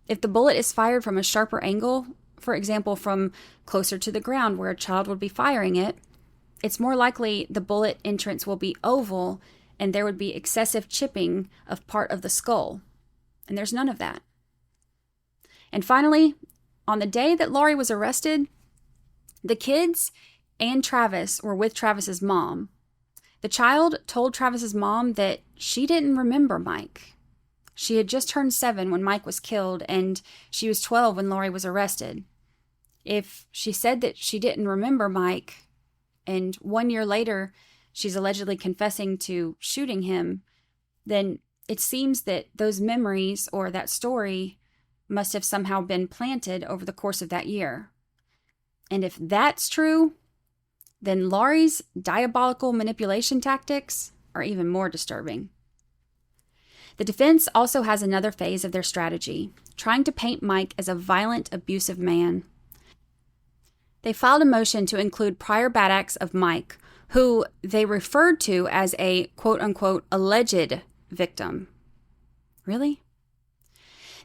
Speaker 1: If the bullet is fired from a sharper angle, for example, from closer to the ground where a child would be firing it, it's more likely the bullet entrance will be oval and there would be excessive chipping of part of the skull. And there's none of that. And finally, on the day that Laurie was arrested, the kids and Travis were with Travis's mom. The child told Travis's mom that she didn't remember Mike. She had just turned 7 when Mike was killed, and she was 12 when Laurie was arrested. If she said that she didn't remember Mike, and 1 year later she's allegedly confessing to shooting him, then it seems that those memories or that story must have somehow been planted over the course of that year. And if that's true, then Laurie's diabolical manipulation tactics are even more disturbing. The defense also has another phase of their strategy, trying to paint Mike as a violent, abusive man. They filed a motion to include prior bad acts of Mike, who they referred to as a quote-unquote alleged victim. Really?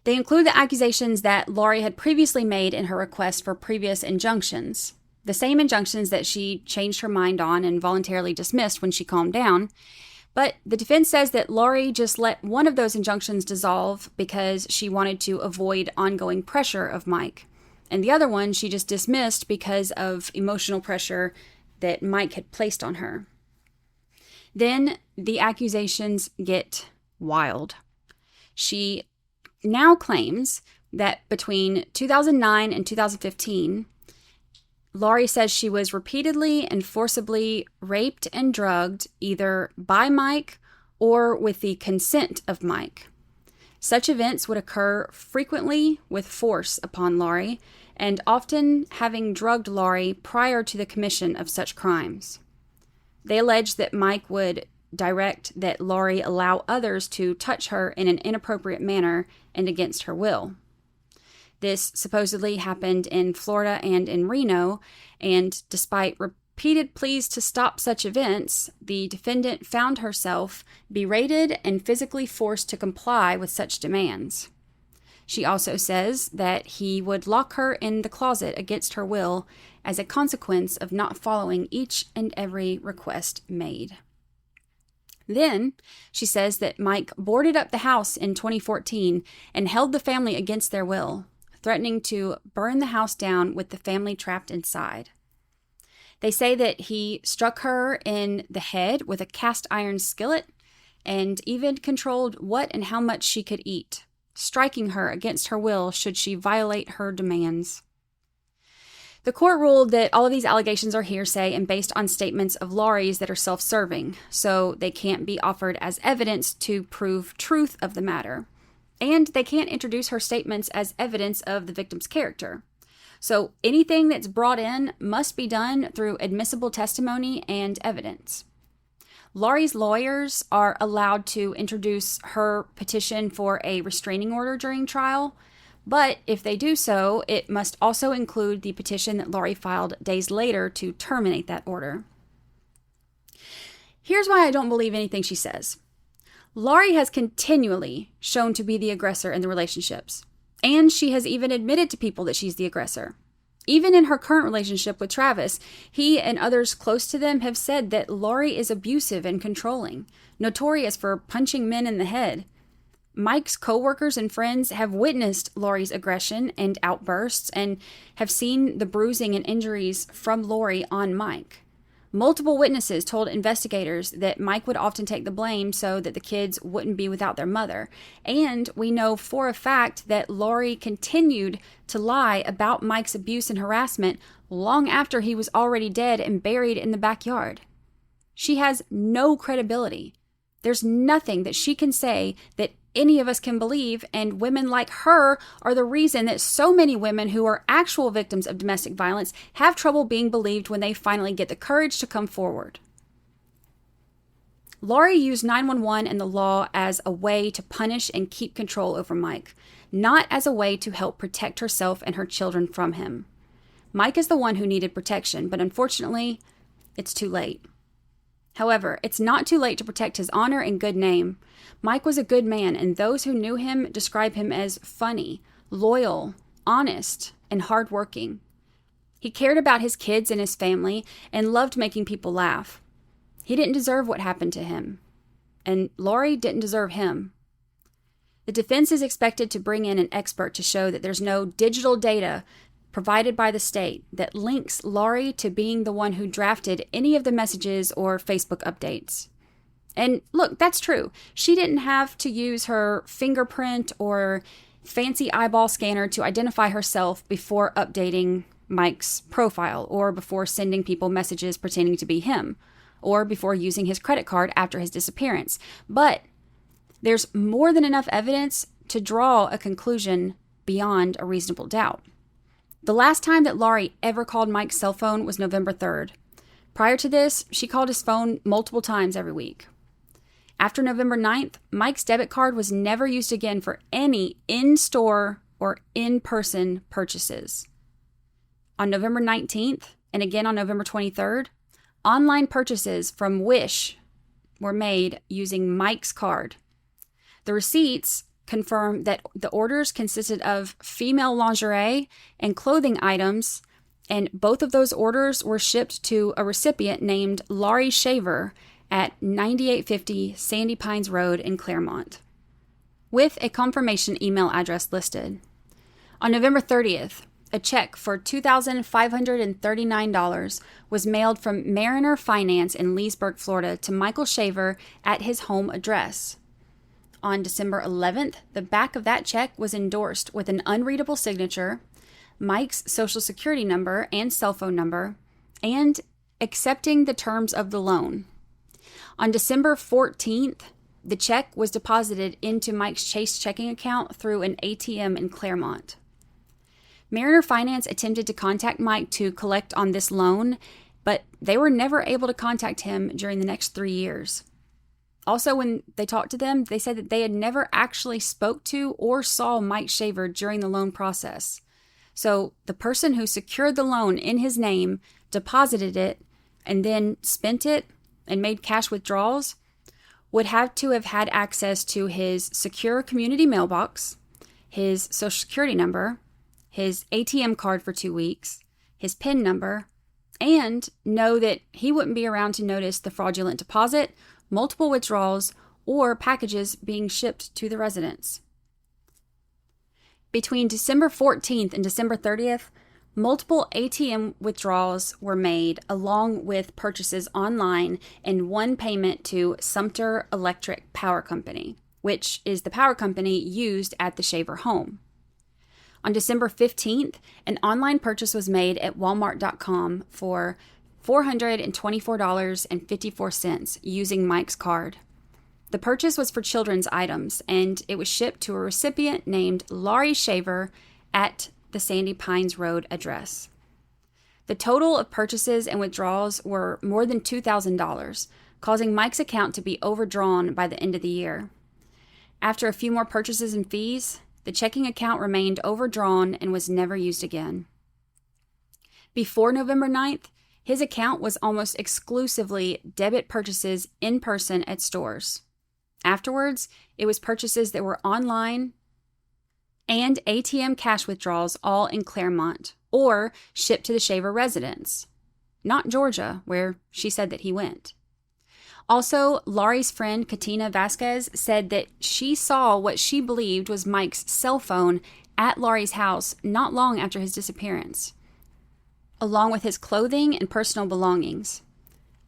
Speaker 1: They include the accusations that Laurie had previously made in her request for previous injunctions, the same injunctions that she changed her mind on and voluntarily dismissed when she calmed down. But the defense says that Laurie just let one of those injunctions dissolve because she wanted to avoid ongoing pressure of Mike. And the other one she just dismissed because of emotional pressure that Mike had placed on her. Then the accusations get wild. She now claims that between 2009 and 2015, Laurie says she was repeatedly and forcibly raped and drugged either by Mike or with the consent of Mike. Such events would occur frequently with force upon Laurie, and often having drugged Laurie prior to the commission of such crimes. They allege that Mike would direct that Laurie allow others to touch her in an inappropriate manner and against her will. This supposedly happened in Florida and in Reno, and despite repeated pleas to stop such events, the defendant found herself berated and physically forced to comply with such demands. She also says that he would lock her in the closet against her will as a consequence of not following each and every request made. Then, she says that Mike boarded up the house in 2014 and held the family against their will, threatening to burn the house down with the family trapped inside. They say that he struck her in the head with a cast iron skillet and even controlled what and how much she could eat, striking her against her will should she violate her demands. The court ruled that all of these allegations are hearsay and based on statements of Laurie's that are self-serving, so they can't be offered as evidence to prove truth of the matter. And they can't introduce her statements as evidence of the victim's character. So anything that's brought in must be done through admissible testimony and evidence. Laurie's lawyers are allowed to introduce her petition for a restraining order during trial, but if they do so, it must also include the petition that Laurie filed days later to terminate that order. Here's why I don't believe anything she says. Laurie has continually shown to be the aggressor in the relationships, and she has even admitted to people that she's the aggressor. Even in her current relationship with Travis, he and others close to them have said that Laurie is abusive and controlling, notorious for punching men in the head. Mike's coworkers and friends have witnessed Laurie's aggression and outbursts and have seen the bruising and injuries from Laurie on Mike. Multiple witnesses told investigators that Mike would often take the blame so that the kids wouldn't be without their mother. And we know for a fact that Laurie continued to lie about Mike's abuse and harassment long after he was already dead and buried in the backyard. She has no credibility. There's nothing that she can say that any of us can believe, and women like her are the reason that so many women who are actual victims of domestic violence have trouble being believed when they finally get the courage to come forward. Laurie used 911 and the law as a way to punish and keep control over Mike, not as a way to help protect herself and her children from him. Mike is the one who needed protection, but unfortunately, it's too late. However, it's not too late to protect his honor and good name. Mike was a good man, and those who knew him describe him as funny, loyal, honest, and hardworking. He cared about his kids and his family and loved making people laugh. He didn't deserve what happened to him, and Laurie didn't deserve him. The defense is expected to bring in an expert to show that there's no digital data provided by the state that links Laurie to being the one who drafted any of the messages or Facebook updates. And look, that's true. She didn't have to use her fingerprint or fancy eyeball scanner to identify herself before updating Mike's profile or before sending people messages pretending to be him or before using his credit card after his disappearance. But there's more than enough evidence to draw a conclusion beyond a reasonable doubt. The last time that Laurie ever called Mike's cell phone was November 3rd. Prior to this, she called his phone multiple times every week. After November 9th, Mike's debit card was never used again for any in-store or in-person purchases. On November 19th, and again on November 23rd, online purchases from Wish were made using Mike's card. The receipts confirm that the orders consisted of female lingerie and clothing items, and both of those orders were shipped to a recipient named Laurie Shaver at 9850 Sandy Pines Road in Claremont, with a confirmation email address listed. On November 30th, a check for $2,539 was mailed from Mariner Finance in Leesburg, Florida to Michael Shaver at his home address. On December 11th, the back of that check was endorsed with an unreadable signature, Mike's social security number and cell phone number, and accepting the terms of the loan. On December 14th, the check was deposited into Mike's Chase checking account through an ATM in Claremont. Mariner Finance attempted to contact Mike to collect on this loan, but they were never able to contact him during the next 3 years. Also, when they talked to them, they said that they had never actually spoke to or saw Mike Shaver during the loan process. So the person who secured the loan in his name, deposited it, and then spent it and made cash withdrawals would have to have had access to his secure community mailbox, his social security number, his ATM card for 2 weeks, his PIN number, and know that he wouldn't be around to notice the fraudulent deposit, multiple withdrawals, or packages being shipped to the residence. Between December 14th and December 30th, multiple ATM withdrawals were made along with purchases online and one payment to Sumter Electric Power Company, which is the power company used at the Shaver home. On December 15th, an online purchase was made at Walmart.com for $424.54 using Mike's card. The purchase was for children's items, and it was shipped to a recipient named Laurie Shaver at the Sandy Pines Road address. The total of purchases and withdrawals were more than $2,000, causing Mike's account to be overdrawn by the end of the year. After a few more purchases and fees, the checking account remained overdrawn and was never used again. Before November 9th, his account was almost exclusively debit purchases in person at stores. Afterwards, it was purchases that were online and ATM cash withdrawals, all in Claremont, or shipped to the Shaver residence, not Georgia, where she said that he went. Also, Laurie's friend, Katina Vasquez, said that she saw what she believed was Mike's cell phone at Laurie's house not long after his disappearance, along with his clothing and personal belongings.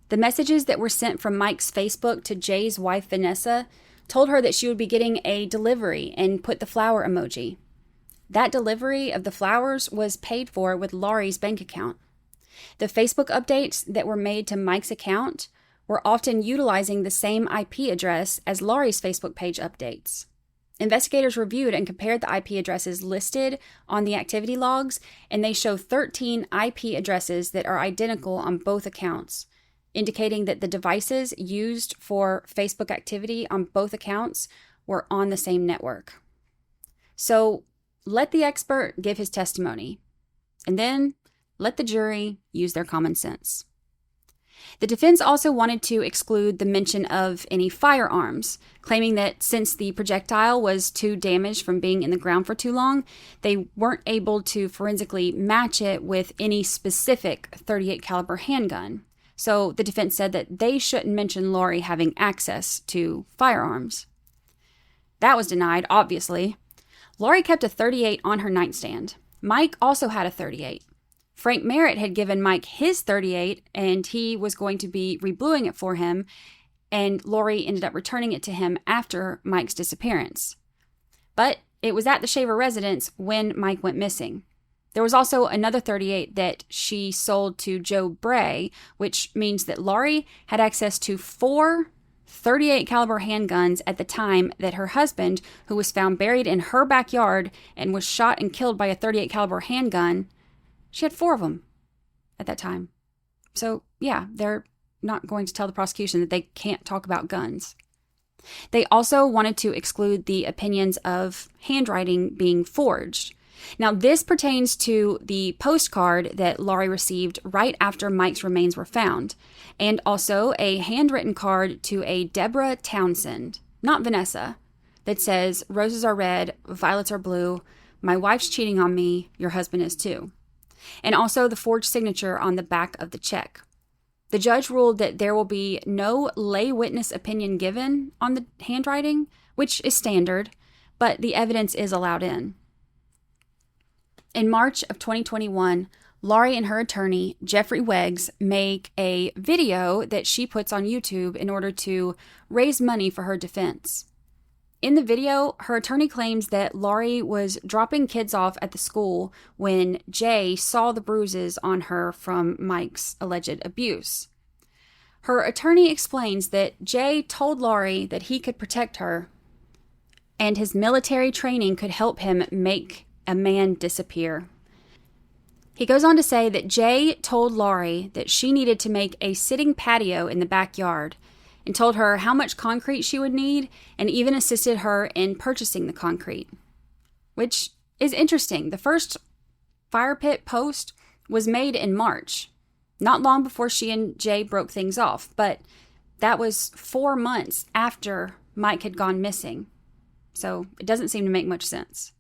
Speaker 1: The messages that were sent from Mike's Facebook to Jay's wife, Vanessa, told her that she would be getting a delivery and put the flower emoji. That delivery of the flowers was paid for with Laurie's bank account. The Facebook updates that were made to Mike's account were often utilizing the same IP address as Laurie's Facebook page updates. Investigators reviewed and compared the IP addresses listed on the activity logs, and they show 13 IP addresses that are identical on both accounts, indicating that the devices used for Facebook activity on both accounts were on the same network. So let the expert give his testimony, and then let the jury use their common sense. The defense also wanted to exclude the mention of any firearms, claiming that since the projectile was too damaged from being in the ground for too long, they weren't able to forensically match it with any specific .38 caliber handgun. So the defense said that they shouldn't mention Laurie having access to firearms. That was denied, obviously. Laurie kept a .38 on her nightstand. Mike also had a .38. Frank Merritt had given Mike his .38, and he was going to be rebluing it for him, and Laurie ended up returning it to him after Mike's disappearance. But it was at the Shaver residence when Mike went missing. There was also another .38 that she sold to Joe Bray, which means that Laurie had access to 4 .38 caliber handguns at the time that her husband, who was found buried in her backyard and was shot and killed by a .38 caliber handgun, she had 4 of them at that time. So, yeah, they're not going to tell the prosecution that they can't talk about guns. They also wanted to exclude the opinions of handwriting being forged. Now, this pertains to the postcard that Laurie received right after Mike's remains were found, and also a handwritten card to a Deborah Townsend, not Vanessa, that says, "Roses are red, violets are blue, my wife's cheating on me, your husband is too." And also the forged signature on the back of the check. The judge ruled that there will be no lay witness opinion given on the handwriting, which is standard, but the evidence is allowed in. In March of 2021, Laurie and her attorney, Jeffrey Weggs, make a video that she puts on YouTube in order to raise money for her defense. In the video, her attorney claims that Laurie was dropping kids off at the school when Jay saw the bruises on her from Mike's alleged abuse. Her attorney explains that Jay told Laurie that he could protect her, and his military training could help him make a man disappear. He goes on to say that Jay told Laurie that she needed to make a sitting patio in the backyard, and told her how much concrete she would need, and even assisted her in purchasing the concrete. Which is interesting. The first fire pit post was made in March, not long before she and Jay broke things off, but that was 4 months after Mike had gone missing. So it doesn't seem to make much sense.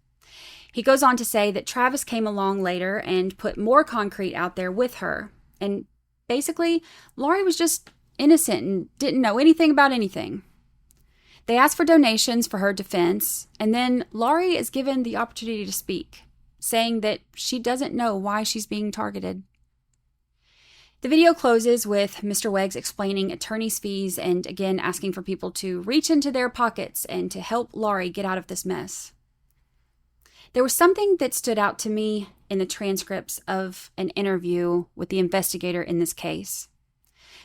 Speaker 1: He goes on to say that Travis came along later and put more concrete out there with her. And basically, Laurie was just innocent and didn't know anything about anything. They asked for donations for her defense, and then Laurie is given the opportunity to speak, saying that she doesn't know why she's being targeted. The video closes with Mr. Weggs explaining attorney's fees and again asking for people to reach into their pockets and to help Laurie get out of this mess. There was something that stood out to me in the transcripts of an interview with the investigator in this case.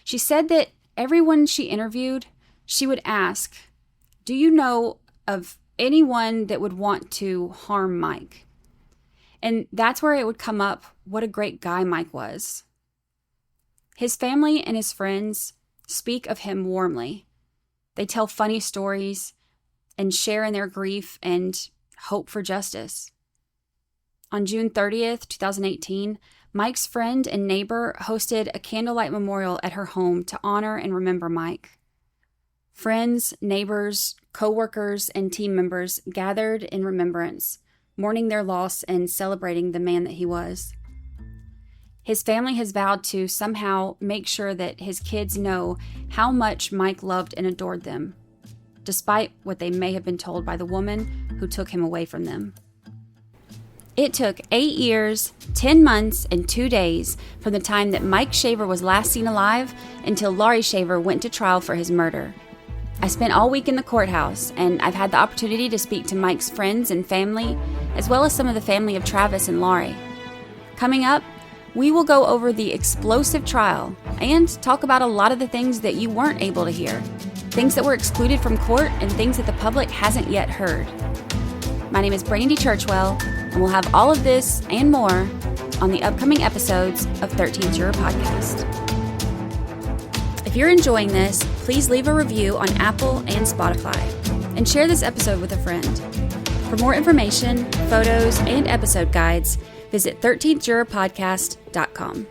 Speaker 1: She said that everyone she interviewed, she would ask, "Do you know of anyone that would want to harm Mike?" And that's where it would come up what a great guy Mike was. His family and his friends speak of him warmly. They tell funny stories and share in their grief and hope for justice. On June 30th, 2018, Mike's friend and neighbor hosted a candlelight memorial at her home to honor and remember Mike. Friends, neighbors, co-workers, and team members gathered in remembrance, mourning their loss and celebrating the man that he was. His family has vowed to somehow make sure that his kids know how much Mike loved and adored them, despite what they may have been told by the woman who took him away from them. It took 8 years, 10 months, and 2 days from the time that Mike Shaver was last seen alive until Laurie Shaver went to trial for his murder. I spent all week in the courthouse, and I've had the opportunity to speak to Mike's friends and family, as well as some of the family of Travis and Laurie. Coming up, we will go over the explosive trial and talk about a lot of the things that you weren't able to hear, things that were excluded from court and things that the public hasn't yet heard. My name is Brandi Churchwell, and we'll have all of this and more on the upcoming episodes of 13th Juror Podcast. If you're enjoying this, please leave a review on Apple and Spotify, and share this episode with a friend. For more information, photos, and episode guides, visit 13thjurorpodcast.com.